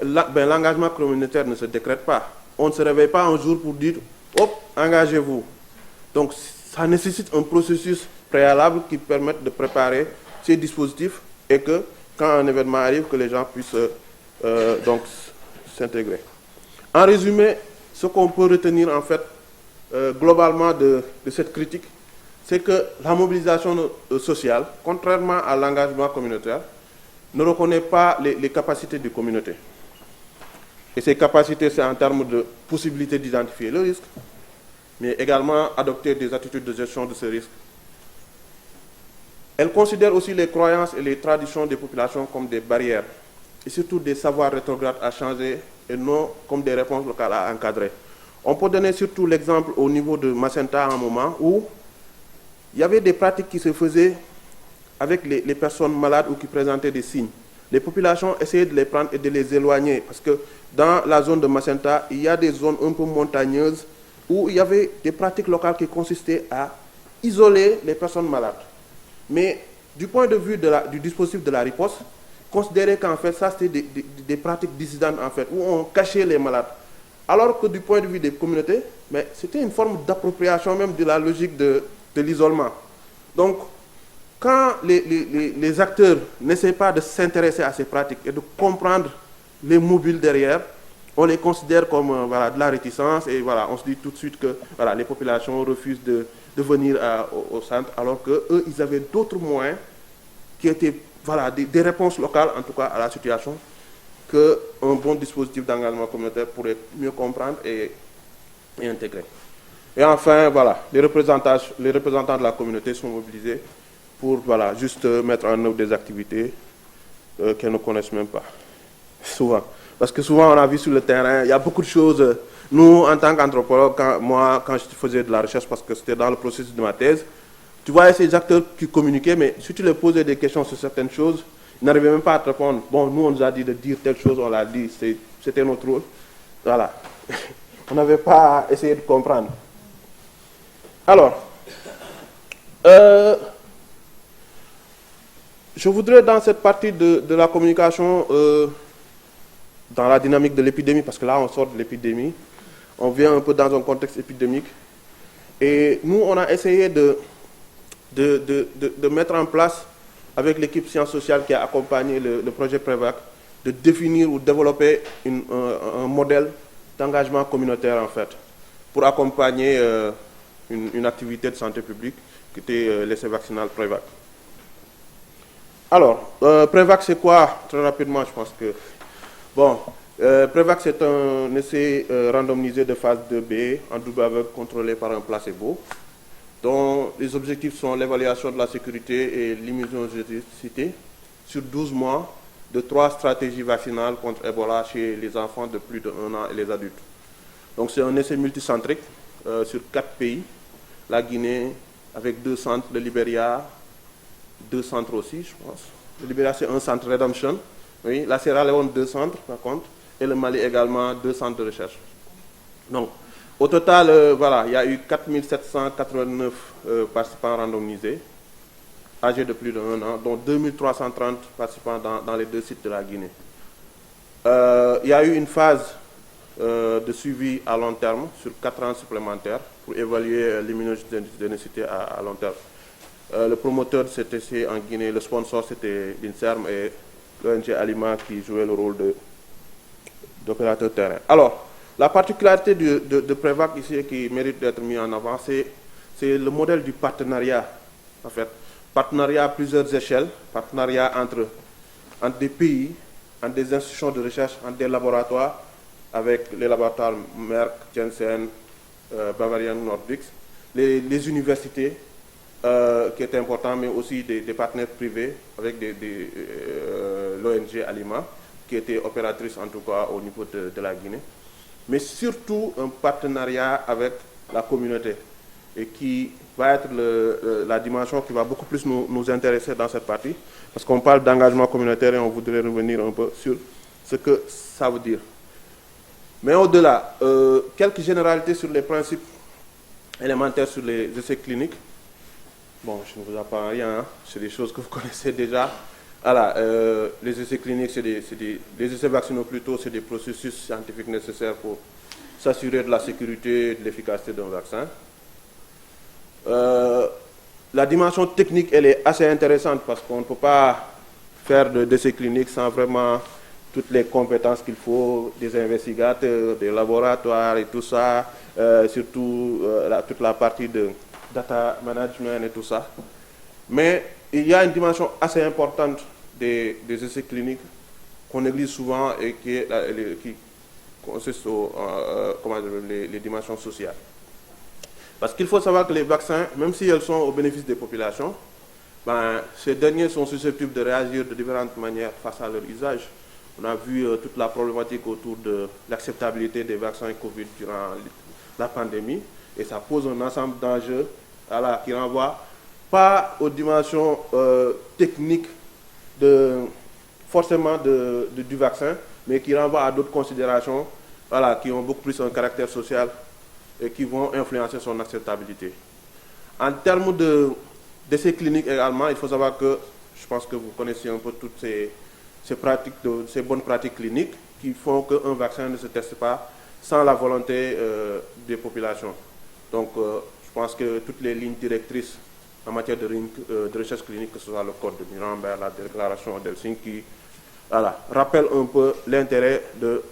l'engagement communautaire ne se décrète pas. On ne se réveille pas un jour pour dire « hop, engagez-vous ». Donc ça nécessite un processus préalable qui permette de préparer ces dispositifs et que quand un événement arrive, que les gens puissent donc s'intégrer. En résumé, ce qu'on peut retenir en fait globalement de cette critique, c'est que la mobilisation sociale, contrairement à l'engagement communautaire, ne reconnaît pas les capacités des communautés. Et ces capacités, c'est en termes de possibilité d'identifier le risque, mais également adopter des attitudes de gestion de ce risque Elle considère aussi les croyances et les traditions des populations comme des barrières, et surtout des savoirs rétrogrades à changer, et non comme des réponses locales à encadrer. On peut donner surtout l'exemple au niveau de Macenta à un moment où il y avait des pratiques qui se faisaient avec les personnes malades ou qui présentaient des signes. Les populations essayaient de les prendre et de les éloigner, parce que dans la zone de Macenta, il y a des zones un peu montagneuses où il y avait des pratiques locales qui consistaient à isoler les personnes malades. Mais du point de vue du dispositif de la riposte, considérer qu'en fait, ça c'était des pratiques dissidentes en fait, où on cachait les malades. Alors que du point de vue des communautés, mais c'était une forme d'appropriation même de la logique de l'isolement. Donc, quand les acteurs n'essaient pas de s'intéresser à ces pratiques et de comprendre les mobiles derrière, on les considère comme voilà, de la réticence et voilà, on se dit tout de suite que voilà, les populations refusent de venir au centre, alors qu'eux, ils avaient d'autres moyens qui étaient voilà, des réponses locales, en tout cas, à la situation, qu'un bon dispositif d'engagement communautaire pourrait mieux comprendre et intégrer. Et enfin, voilà, les représentants de la communauté sont mobilisés pour voilà, juste mettre en œuvre des activités qu'elles ne connaissent même pas, souvent. Parce que souvent, on a vu sur le terrain, il y a beaucoup de choses. Nous, en tant qu'anthropologue, quand je faisais de la recherche, parce que c'était dans le processus de ma thèse, tu voyais ces acteurs qui communiquaient, mais si tu leur posais des questions sur certaines choses, ils n'arrivaient même pas à te répondre. Bon, nous, on nous a dit de dire telle chose, on l'a dit, c'était notre rôle. Voilà. On n'avait pas essayé de comprendre. Alors, je voudrais, dans cette partie de la communication, dans la dynamique de l'épidémie, parce que là, on sort de l'épidémie, on vient un peu dans un contexte épidémique, et nous, on a essayé de mettre en place, avec l'équipe sciences sociales qui a accompagné le projet Prévac, de définir ou développer un modèle d'engagement communautaire, en fait, pour accompagner une activité de santé publique qui était l'essai vaccinal Prévac. Alors, Prévac, c'est quoi? Très rapidement, je pense que... Bon, Prévac, c'est un essai randomisé de phase 2B, en double aveugle contrôlé par un placebo, dont les objectifs sont l'évaluation de la sécurité et l'immunogénicité sur 12 mois de 3 stratégies vaccinales contre Ebola chez les enfants de plus de 1 an et les adultes. Donc c'est un essai multicentrique sur 4 pays, la Guinée avec 2 centres, le Libéria, 2 centres aussi, je pense. Le Libéria, c'est un centre Redemption, oui, la Sierra Leone, 2 centres par contre, et le Mali également, 2 centres de recherche. Donc, au total, voilà, il y a eu 4789 participants randomisés, âgés de plus de 1 an, dont 2330 participants dans les 2 sites de la Guinée. Il y a eu une phase de suivi à long terme sur 4 ans supplémentaires pour évaluer l'immunogénicité à long terme. Le promoteur de cet essai en Guinée, le sponsor, c'était l'INSERM et l'ONG Alima qui jouait le rôle d'opérateur terrain. Alors, la particularité de Prévac ici qui mérite d'être mis en avant, c'est le modèle du partenariat, en fait. Partenariat à plusieurs échelles, partenariat entre des pays, entre des institutions de recherche, entre des laboratoires, avec les laboratoires Merck, Janssen, Bavarian Nordics, les universités, qui est important, mais aussi des partenaires privés, avec l'ONG Alima, qui était opératrice en tout cas au niveau de la Guinée, mais surtout un partenariat avec la communauté, et qui va être la dimension qui va beaucoup plus nous intéresser dans cette partie, parce qu'on parle d'engagement communautaire et on voudrait revenir un peu sur ce que ça veut dire. Mais au-delà, quelques généralités sur les principes élémentaires sur les essais cliniques. Bon, je ne vous apprends rien, hein. C'est des choses que vous connaissez déjà. Voilà, les essais cliniques, les essais vaccinaux plutôt, c'est des processus scientifiques nécessaires pour s'assurer de la sécurité et de l'efficacité d'un vaccin. La dimension technique, elle est assez intéressante parce qu'on ne peut pas faire d'essais cliniques sans vraiment toutes les compétences qu'il faut, des investigateurs, des laboratoires et tout ça, surtout toute la partie de data management et tout ça. Mais il y a une dimension assez importante des essais cliniques qu'on néglige souvent et qui consiste les dimensions sociales. Parce qu'il faut savoir que les vaccins, même si elles sont au bénéfice des populations, ces derniers sont susceptibles de réagir de différentes manières face à leur usage. On a vu toute la problématique autour de l'acceptabilité des vaccins Covid durant la pandémie, et ça pose un ensemble d'enjeux qui renvoient pas aux dimensions techniques forcément du vaccin, mais qui renvoient à d'autres considérations qui ont beaucoup plus un caractère social et qui vont influencer son acceptabilité. En termes d'essais cliniques également, il faut savoir que, je pense que vous connaissez un peu toutes ces bonnes pratiques cliniques qui font qu'un vaccin ne se teste pas sans la volonté des populations. Donc, je pense que toutes les lignes directrices en matière de recherche clinique, que ce soit le code de Nuremberg, la déclaration d'Helsinki, rappellent un peu l'intérêt de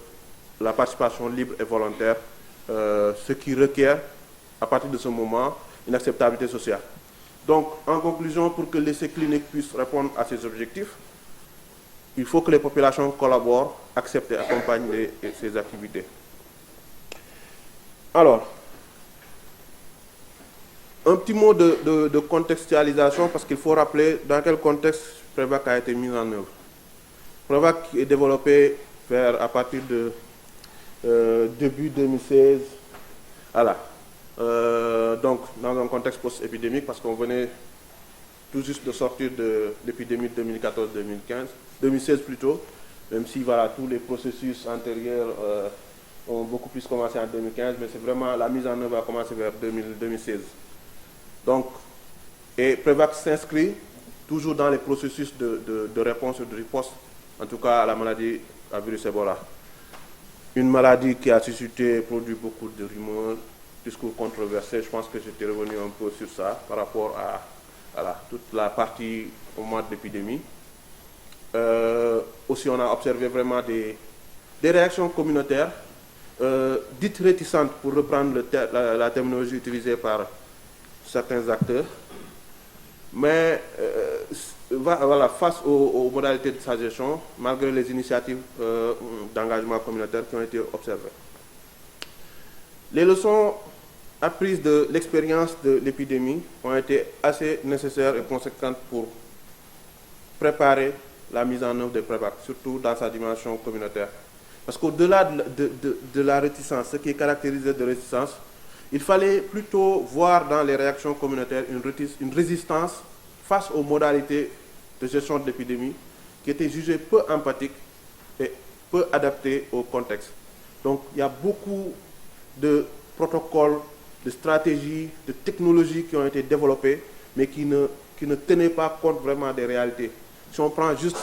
la participation libre et volontaire, ce qui requiert, à partir de ce moment, une acceptabilité sociale. Donc, en conclusion, pour que l'essai clinique puisse répondre à ces objectifs, il faut que les populations collaborent, acceptent et accompagnent ces activités. Alors, un petit mot de contextualisation, parce qu'il faut rappeler dans quel contexte PREVAC a été mis en œuvre. PREVAC est développé à partir de début 2016, donc dans un contexte post-épidémique, parce qu'on venait tout juste de sortir de l'épidémie de 2016 plutôt, même si tous les processus antérieurs ont beaucoup plus commencé en 2015, mais c'est vraiment la mise en œuvre a commencé vers 2016. Donc, et PREVAC s'inscrit toujours dans les processus de réponse et de riposte, en tout cas à la maladie à virus Ebola. Une maladie qui a suscité, produit beaucoup de rumeurs, discours controversés. Je pense que j'étais revenu un peu sur ça par rapport à toute la partie au mois de l'épidémie. Aussi, on a observé vraiment des réactions communautaires, dites réticentes, pour reprendre la terminologie utilisée par certains acteurs, mais face aux modalités de sa gestion, malgré les initiatives d'engagement communautaire qui ont été observées. Les leçons apprises de l'expérience de l'épidémie ont été assez nécessaires et conséquentes pour préparer la mise en œuvre de PREVAC, surtout dans sa dimension communautaire. Parce qu'au-delà de la réticence, ce qui est caractérisé de réticence, il fallait plutôt voir dans les réactions communautaires une résistance face aux modalités de gestion de l'épidémie qui étaient jugées peu empathiques et peu adaptées au contexte. Donc il y a beaucoup de protocoles, de stratégies, de technologies qui ont été développées, mais qui ne tenaient pas compte vraiment des réalités. Si on prend juste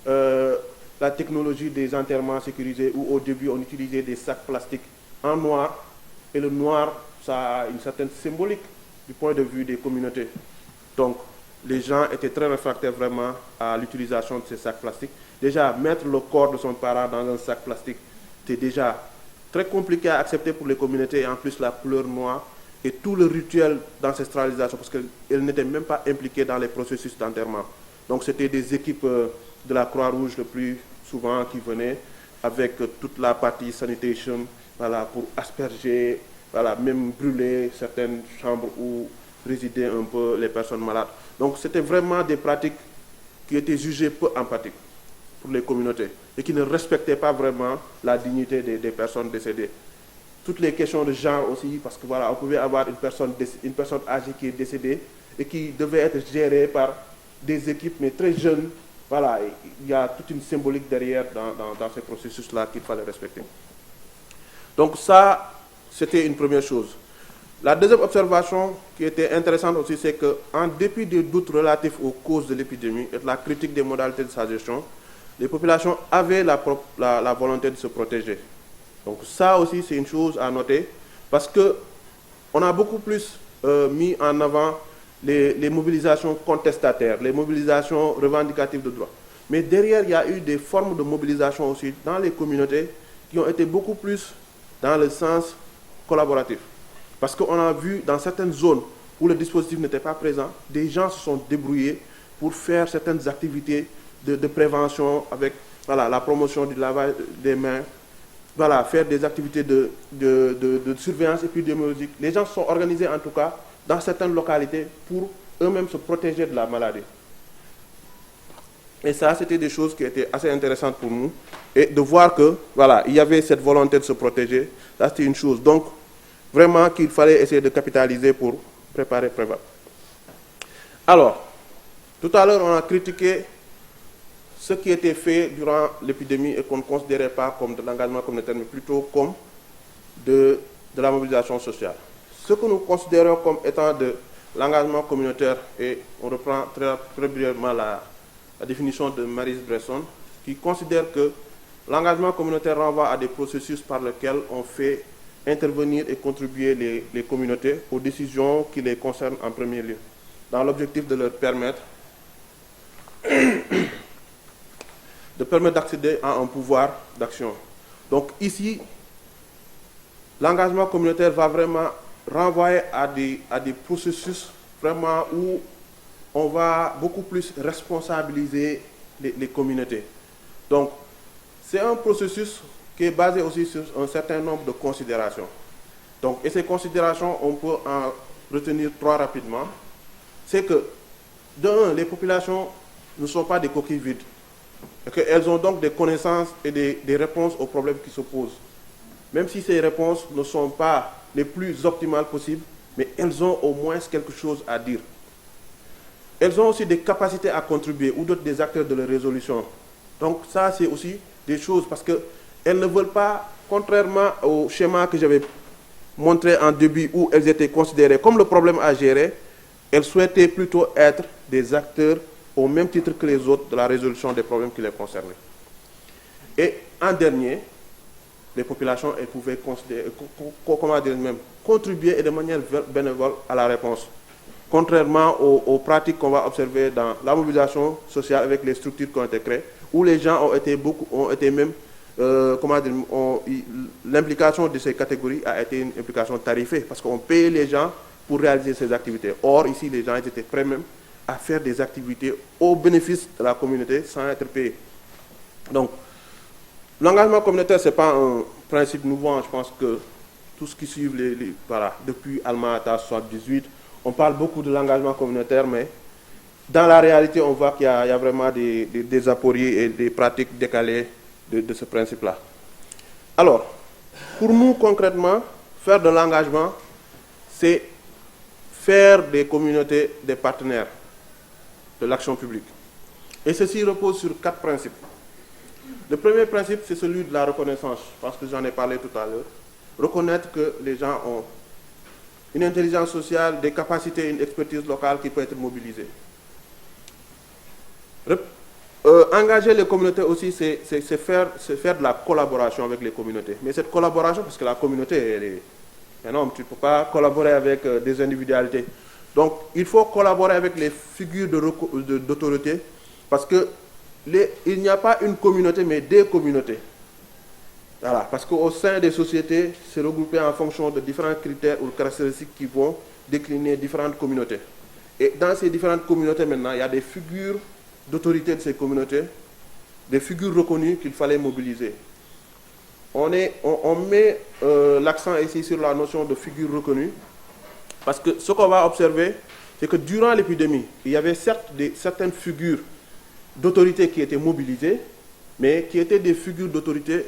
la technologie des enterrements sécurisés, où au début on utilisait des sacs plastiques en noir, et le noir, ça a une certaine symbolique du point de vue des communautés. Donc, les gens étaient très réfractaires vraiment à l'utilisation de ces sacs plastiques. Déjà, mettre le corps de son parent dans un sac plastique, c'était déjà très compliqué à accepter pour les communautés, et en plus la couleur noire et tout le rituel d'ancestralisation, parce qu'elles n'étaient même pas impliquées dans les processus d'enterrement. Donc, c'était des équipes de la Croix-Rouge le plus souvent qui venaient avec toute la partie sanitation, pour asperger, même brûler certaines chambres où résidaient un peu les personnes malades. Donc c'était vraiment des pratiques qui étaient jugées peu empathiques pour les communautés et qui ne respectaient pas vraiment la dignité des personnes décédées. Toutes les questions de genre aussi, parce que on pouvait avoir une personne âgée qui est décédée et qui devait être gérée par des équipes, mais très jeunes. Il y a toute une symbolique derrière dans ces processus-là qu'il fallait respecter. Donc ça, c'était une première chose. La deuxième observation qui était intéressante aussi, c'est qu'en dépit des doutes relatifs aux causes de l'épidémie et de la critique des modalités de sa gestion, les populations avaient la volonté de se protéger. Donc ça aussi, c'est une chose à noter, parce qu'on a beaucoup plus mis en avant les mobilisations contestataires, les mobilisations revendicatives de droits. Mais derrière, il y a eu des formes de mobilisation aussi dans les communautés qui ont été beaucoup plus dans le sens collaboratif. Parce qu'on a vu dans certaines zones où le dispositif n'était pas présent, des gens se sont débrouillés pour faire certaines activités de prévention avec la promotion du lavage des mains, faire des activités de surveillance épidémiologique. Les gens se sont organisés en tout cas dans certaines localités pour eux-mêmes se protéger de la maladie. Et ça, c'était des choses qui étaient assez intéressantes pour nous. Et de voir que, voilà, il y avait cette volonté de se protéger, ça c'était une chose. Donc, vraiment qu'il fallait essayer de capitaliser pour préparer Prévac. Alors, tout à l'heure, on a critiqué ce qui était fait durant l'épidémie et qu'on ne considérait pas comme de l'engagement communautaire, mais plutôt comme de la mobilisation sociale. Ce que nous considérons comme étant de l'engagement communautaire, et on reprend très brièvement la définition de Maryse Bresson, qui considère que l'engagement communautaire renvoie à des processus par lesquels on fait intervenir et contribuer les communautés aux décisions qui les concernent en premier lieu, dans l'objectif de leur permettre d'accéder à un pouvoir d'action. Donc ici, l'engagement communautaire va vraiment renvoyer à des processus vraiment où on va beaucoup plus responsabiliser les communautés. Donc, c'est un processus qui est basé aussi sur un certain nombre de considérations. Donc, et ces considérations, on peut en retenir 3 rapidement. C'est que, de un, les populations ne sont pas des coquilles vides. Et qu'elles ont donc des connaissances et des réponses aux problèmes qui se posent. Même si ces réponses ne sont pas les plus optimales possibles, mais elles ont au moins quelque chose à dire. Elles ont aussi des capacités à contribuer, ou d'autres des acteurs de la résolution. Donc ça, c'est aussi des choses, parce qu'elles ne veulent pas, contrairement au schéma que j'avais montré en début, où elles étaient considérées comme le problème à gérer, elles souhaitaient plutôt être des acteurs au même titre que les autres de la résolution des problèmes qui les concernaient. Et en dernier, les populations, elles pouvaient contribuer et de manière bénévole à la réponse. Contrairement aux pratiques qu'on va observer dans la mobilisation sociale avec les structures qui ont été créées, où les gens l'implication de ces catégories a été une implication tarifée, parce qu'on paye les gens pour réaliser ces activités. Or, ici, les gens étaient prêts même à faire des activités au bénéfice de la communauté sans être payés. Donc, l'engagement communautaire, ce n'est pas un principe nouveau. Je pense que tout ce qui suit depuis Alma-Ata 78, on parle beaucoup de l'engagement communautaire, mais dans la réalité, on voit qu'il y a vraiment des apories et des pratiques décalées de ce principe-là. Alors, pour nous, concrètement, faire de l'engagement, c'est faire des communautés des partenaires de l'action publique. Et ceci repose sur 4 principes. Le premier principe, c'est celui de la reconnaissance. Je pense que j'en ai parlé tout à l'heure. Reconnaître que les gens ont une intelligence sociale, des capacités, une expertise locale qui peut être mobilisée. Engager les communautés aussi, c'est faire de la collaboration avec les communautés. Mais cette collaboration, parce que la communauté, elle est énorme, tu ne peux pas collaborer avec des individualités. Donc, il faut collaborer avec les figures d'autorité, parce que il n'y a pas une communauté, mais des communautés. Voilà, parce qu'au sein des sociétés, c'est regroupé en fonction de différents critères ou caractéristiques qui vont décliner différentes communautés. Et dans ces différentes communautés, maintenant, il y a des figures d'autorité de ces communautés, des figures reconnues qu'il fallait mobiliser. On met l'accent ici sur la notion de figure reconnue, parce que ce qu'on va observer, c'est que durant l'épidémie, il y avait certes certaines figures d'autorité qui étaient mobilisées, mais qui étaient des figures d'autorité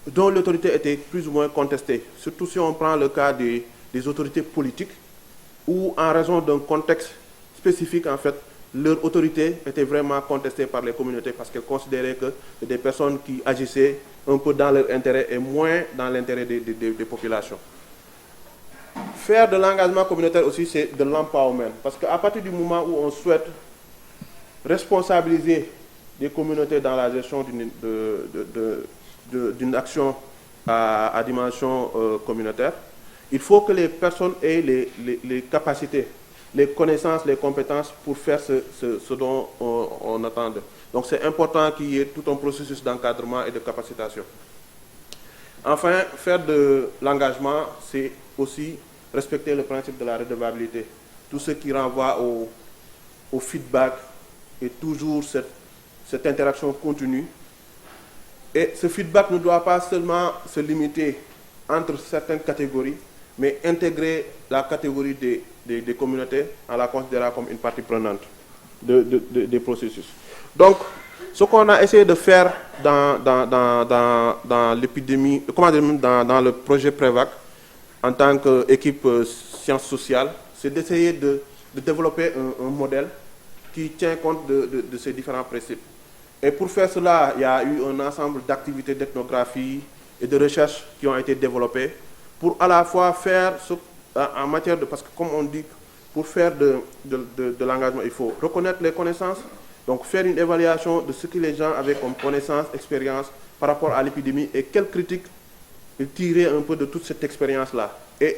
dont l'autorité était plus ou moins contestée. Surtout si on prend le cas des autorités politiques, où en raison d'un contexte spécifique, en fait, leur autorité était vraiment contestée par les communautés parce qu'elles considéraient que c'était des personnes qui agissaient un peu dans leur intérêt et moins dans l'intérêt des populations. Faire de l'engagement communautaire aussi, c'est de l'empowerment. Parce qu'à partir du moment où on souhaite responsabiliser des communautés dans la gestion d'une action à dimension communautaire, il faut que les personnes aient les capacités, les connaissances, les compétences pour faire ce dont on attend. Donc c'est important qu'il y ait tout un processus d'encadrement et de capacitation. Enfin, faire de l'engagement, c'est aussi respecter le principe de la redevabilité. Tout ce qui renvoie au feedback et toujours cette interaction continue. Et ce feedback ne doit pas seulement se limiter entre certaines catégories, mais intégrer la catégorie des communautés en la considérant comme une partie prenante des processus. Donc, ce qu'on a essayé de faire dans l'épidémie, dans le projet Prévac, en tant qu'équipe sciences sociales, c'est d'essayer de développer un modèle qui tient compte de ces différents principes. Et pour faire cela, il y a eu un ensemble d'activités d'ethnographie et de recherche qui ont été développées pour à la fois faire en matière de... Parce que comme on dit, pour faire de l'engagement, il faut reconnaître les connaissances, donc faire une évaluation de ce que les gens avaient comme connaissances, expérience par rapport à l'épidémie et quelles critiques tirer un peu de toute cette expérience-là. Et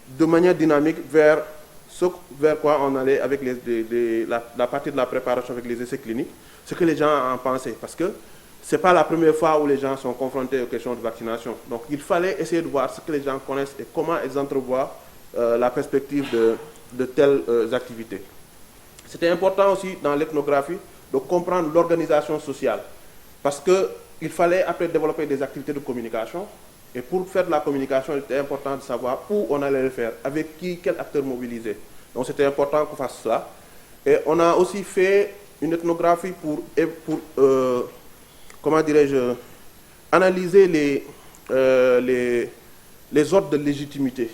de manière dynamique vers quoi on allait avec la partie de la préparation avec les essais cliniques, ce que les gens en pensaient. Parce que ce n'est pas la première fois où les gens sont confrontés aux questions de vaccination. Donc il fallait essayer de voir ce que les gens connaissent et comment ils entrevoient la perspective de telles activités. C'était important aussi dans l'ethnographie de comprendre l'organisation sociale. Parce qu'il fallait après développer des activités de communication. Et pour faire de la communication, il était important de savoir où on allait le faire, avec qui, quel acteur mobiliser. Donc c'était important qu'on fasse cela. Et on a aussi fait une ethnographie pour comment dirais-je, analyser les ordres de légitimité.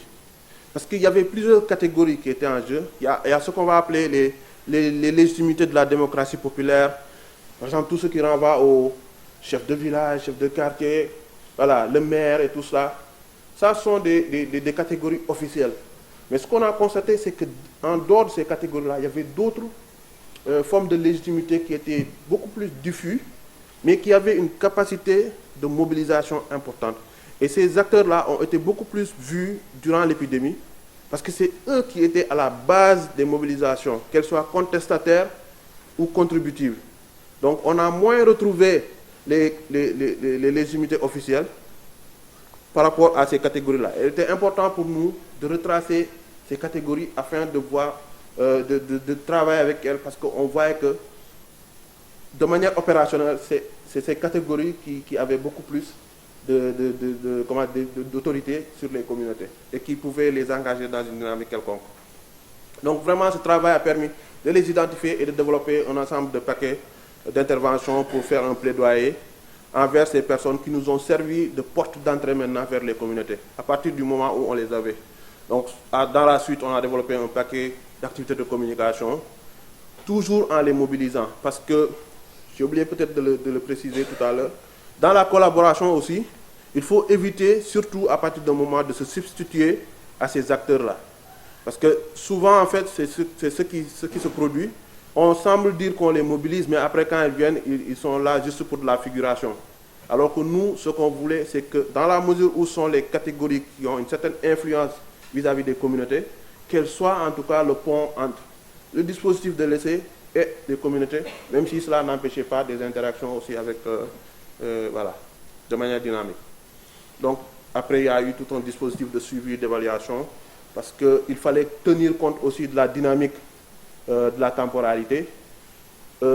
Parce qu'il y avait plusieurs catégories qui étaient en jeu. Il y a ce qu'on va appeler les légitimités de la démocratie populaire. Par exemple, tout ce qui renvoie aux chefs de village, chefs de quartier, voilà, le maire et tout ça. Ça sont des catégories officielles. Mais ce qu'on a constaté, c'est qu'en dehors de ces catégories-là, il y avait d'autres formes de légitimité qui étaient beaucoup plus diffuses, mais qui avaient une capacité de mobilisation importante. Et ces acteurs-là ont été beaucoup plus vus durant l'épidémie, parce que c'est eux qui étaient à la base des mobilisations, qu'elles soient contestataires ou contributives. Donc on a moins retrouvé les légitimités officielles par rapport à ces catégories-là. Il était important pour nous de retracer ces catégories afin de voir, de travailler avec elles, parce qu'on voyait que de manière opérationnelle, c'est ces catégories qui avaient beaucoup plus d'autorité sur les communautés et qui pouvaient les engager dans une dynamique quelconque. Donc vraiment, ce travail a permis de les identifier et de développer un ensemble de paquets d'interventions pour faire un plaidoyer envers ces personnes qui nous ont servi de porte d'entrée maintenant vers les communautés, à partir du moment où on les avait. Donc dans la suite, on a développé un paquet d'activités de communication, toujours en les mobilisant, parce que, j'ai oublié peut-être de le préciser tout à l'heure, dans la collaboration aussi, il faut éviter, surtout à partir d'un moment, de se substituer à ces acteurs-là. Parce que souvent, en fait, c'est ce qui se produit. On semble dire qu'on les mobilise, mais après, quand ils viennent, ils sont là juste pour de la figuration. Alors que nous, ce qu'on voulait, c'est que dans la mesure où sont les catégories qui ont une certaine influence vis-à-vis des communautés, qu'elles soient en tout cas le pont entre le dispositif de l'essai et les communautés, même si cela n'empêchait pas des interactions aussi avec, voilà, de manière dynamique. Donc, après, il y a eu tout un dispositif de suivi, d'évaluation, parce qu'il fallait tenir compte aussi de la dynamique de la temporalité.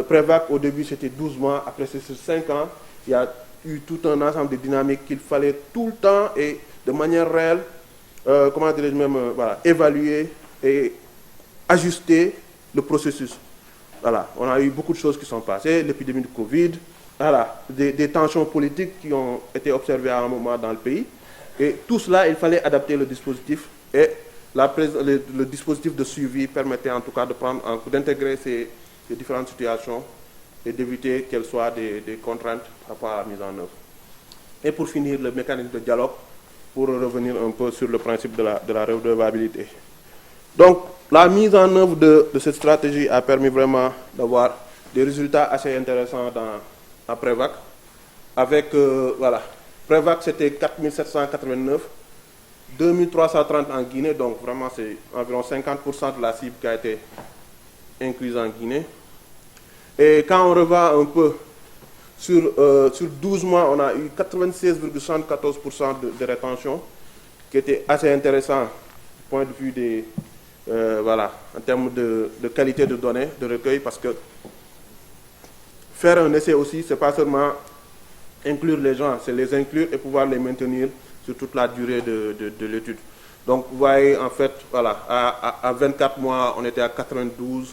Prévac, au début, c'était 12 mois. Après, c'est sur 5 ans. Il y a eu tout un ensemble de dynamiques qu'il fallait tout le temps et de manière réelle, comment dirais-je même, voilà, évaluer et ajuster le processus. Voilà, on a eu beaucoup de choses qui sont passées, l'épidémie de Covid, voilà, des tensions politiques qui ont été observées à un moment dans le pays. Et tout cela, il fallait adapter le dispositif et le dispositif de suivi permettait en tout cas d'intégrer ces différentes situations et d'éviter qu'elles soient des contraintes par rapport à la mise en œuvre. Et pour finir, le mécanisme de dialogue, pour revenir un peu sur le principe de la redevabilité. Donc, la mise en œuvre de cette stratégie a permis vraiment d'avoir des résultats assez intéressants dans Prévac. Avec, voilà, Prévac c'était 4789, 2330 en Guinée, donc vraiment c'est environ 50% de la cible qui a été incluse en Guinée. Et quand on revoit un peu, sur 12 mois, on a eu 96,74% de rétention, qui était assez intéressant du point de vue des... voilà, en termes de qualité de données, de recueil, parce que faire un essai aussi, ce n'est pas seulement inclure les gens, c'est les inclure et pouvoir les maintenir sur toute la durée de l'étude. Donc vous voyez, en fait, voilà, à 24 mois, on était à 92,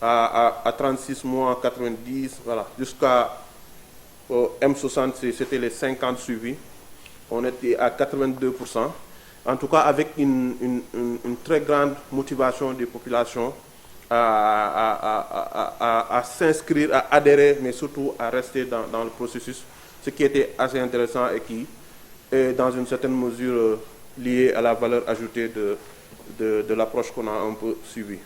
à 36 mois, 90, voilà, jusqu'à M60, c'était les 50 suivis. On était à 82%. En tout cas, avec une très grande motivation des populations à s'inscrire, à adhérer, mais surtout à rester dans le processus, ce qui était assez intéressant et qui est dans une certaine mesure lié à la valeur ajoutée de l'approche qu'on a un peu suivie.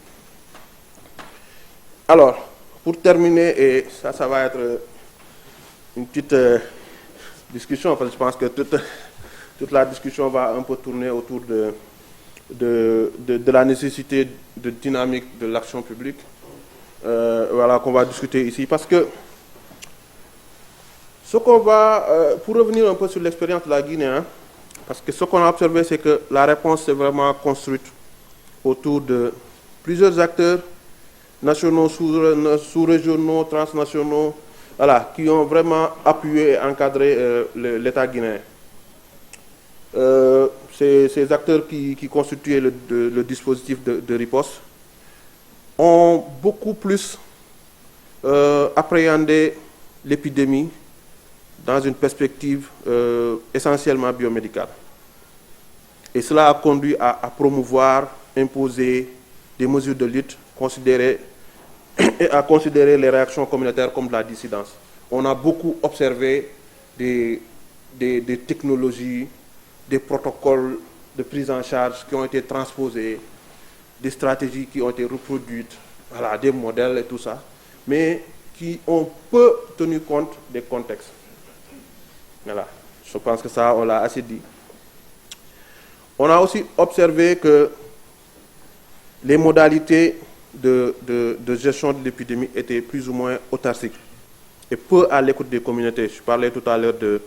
Alors, pour terminer, et ça va être une petite discussion, parce que je pense que toute la discussion va un peu tourner autour de la nécessité de dynamique de l'action publique, voilà, qu'on va discuter ici. Parce que ce qu'on va, pour revenir un peu sur l'expérience de la Guinée, hein, parce que ce qu'on a observé, c'est que la réponse s'est vraiment construite autour de plusieurs acteurs nationaux, sous-régionaux, transnationaux, voilà, qui ont vraiment appuyé et encadré l'État guinéen. Ces acteurs qui constituaient le dispositif de riposte ont beaucoup plus appréhendé l'épidémie dans une perspective essentiellement biomédicale. Et cela a conduit à promouvoir, imposer des mesures de lutte et à considérer les réactions communautaires comme de la dissidence. On a beaucoup observé des technologies, des protocoles de prise en charge qui ont été transposés, des stratégies qui ont été reproduites, voilà, des modèles et tout ça, mais qui ont peu tenu compte des contextes. Voilà, je pense que ça, on l'a assez dit. On a aussi observé que les modalités de gestion de l'épidémie étaient plus ou moins autarciques et peu à l'écoute des communautés. Je parlais tout à l'heure de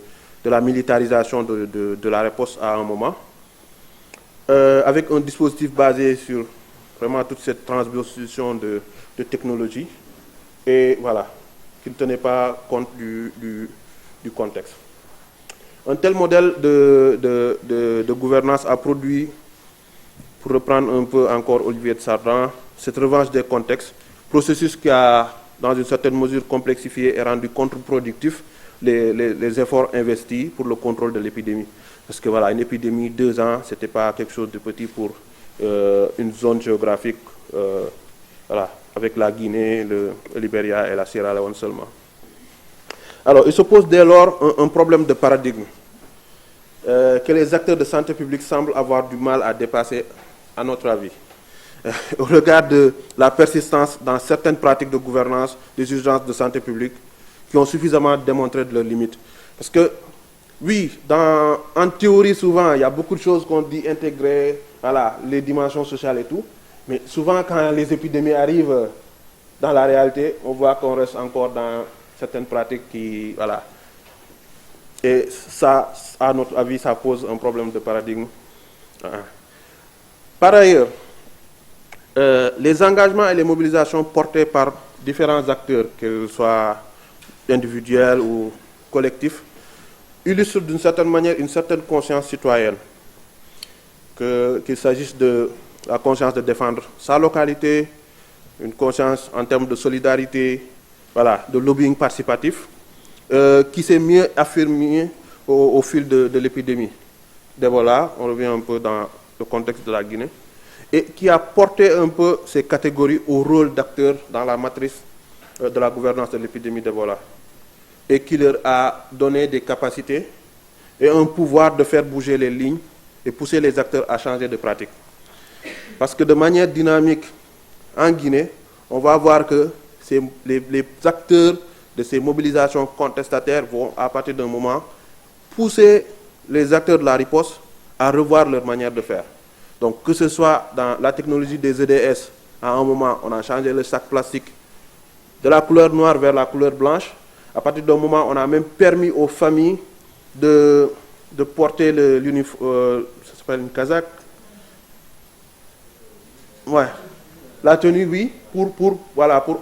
la militarisation de la riposte à un moment, avec un dispositif basé sur vraiment toute cette transposition de technologie, et voilà, qui ne tenait pas compte du contexte. Un tel modèle de gouvernance a produit, pour reprendre un peu encore Olivier de Sardan, cette revanche des contextes, processus qui a, dans une certaine mesure, complexifié et rendu contre-productif les efforts investis pour le contrôle de l'épidémie. Parce que voilà, une épidémie, 2 ans, ce n'était pas quelque chose de petit pour une zone géographique, voilà, avec la Guinée, le Libéria et la Sierra Leone seulement. Alors, il se pose dès lors un problème de paradigme que les acteurs de santé publique semblent avoir du mal à dépasser, à notre avis, au regard de la persistance dans certaines pratiques de gouvernance des urgences de santé publique qui ont suffisamment démontré de leurs limites. Parce que, oui, en théorie, souvent, il y a beaucoup de choses qu'on dit intégrer, voilà, les dimensions sociales et tout, mais souvent, quand les épidémies arrivent dans la réalité, on voit qu'on reste encore dans certaines pratiques qui, voilà. Et ça, à notre avis, ça pose un problème de paradigme. Par ailleurs, les engagements et les mobilisations portés par différents acteurs, qu'ils soient individuels ou collectifs, illustrent d'une certaine manière une certaine conscience citoyenne, qu'il s'agisse de la conscience de défendre sa localité, une conscience en termes de solidarité, voilà, de lobbying participatif, qui s'est mieux affirmé au fil de l'épidémie d'Ebola. On revient un peu dans le contexte de la Guinée, et qui a porté un peu ces catégories au rôle d'acteurs dans la matrice de la gouvernance de l'épidémie d'Ebola, et qui leur a donné des capacités et un pouvoir de faire bouger les lignes et pousser les acteurs à changer de pratique. Parce que de manière dynamique, en Guinée, on va voir que les acteurs de ces mobilisations contestataires vont, à partir d'un moment, pousser les acteurs de la riposte à revoir leur manière de faire. Donc, que ce soit dans la technologie des EDS, à un moment, on a changé le sac plastique de la couleur noire vers la couleur blanche. À partir d'un moment, on a même permis aux familles de porter l'uniforme, ça s'appelle une casaque. Ouais. La tenue, oui, pour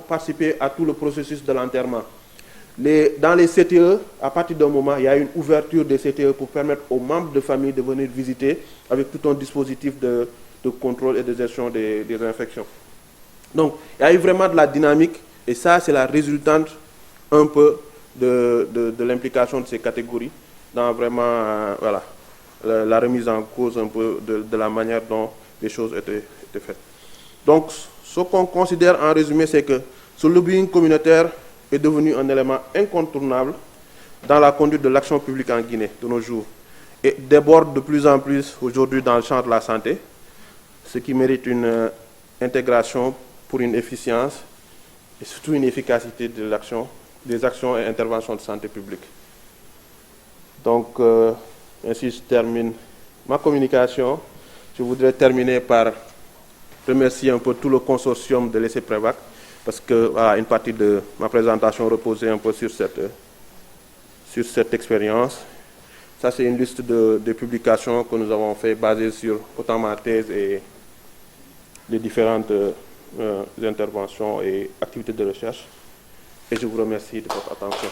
participer à tout le processus de l'enterrement. Dans les CTE, à partir d'un moment, il y a une ouverture des CTE pour permettre aux membres de famille de venir visiter avec tout un dispositif de contrôle et de gestion des infections. Donc, il y a eu vraiment de la dynamique et ça, c'est la résultante un peu de l'implication de ces catégories dans vraiment la remise en cause un peu de la manière dont les choses étaient faites. Donc, ce qu'on considère en résumé, c'est que ce lobbying communautaire est devenu un élément incontournable dans la conduite de l'action publique en Guinée de nos jours et déborde de plus en plus aujourd'hui dans le champ de la santé, ce qui mérite une intégration pour une efficience et surtout une efficacité de l'action, des actions et interventions de santé publique. Donc, ainsi je termine ma communication. Je voudrais terminer par remercier un peu tout le consortium de l'essai Prévac, parce que une partie de ma présentation reposait un peu sur cette expérience. Ça, c'est une liste de publications que nous avons fait basées sur autant ma thèse et les différentes interventions et activités de recherche. Et je vous remercie de votre attention.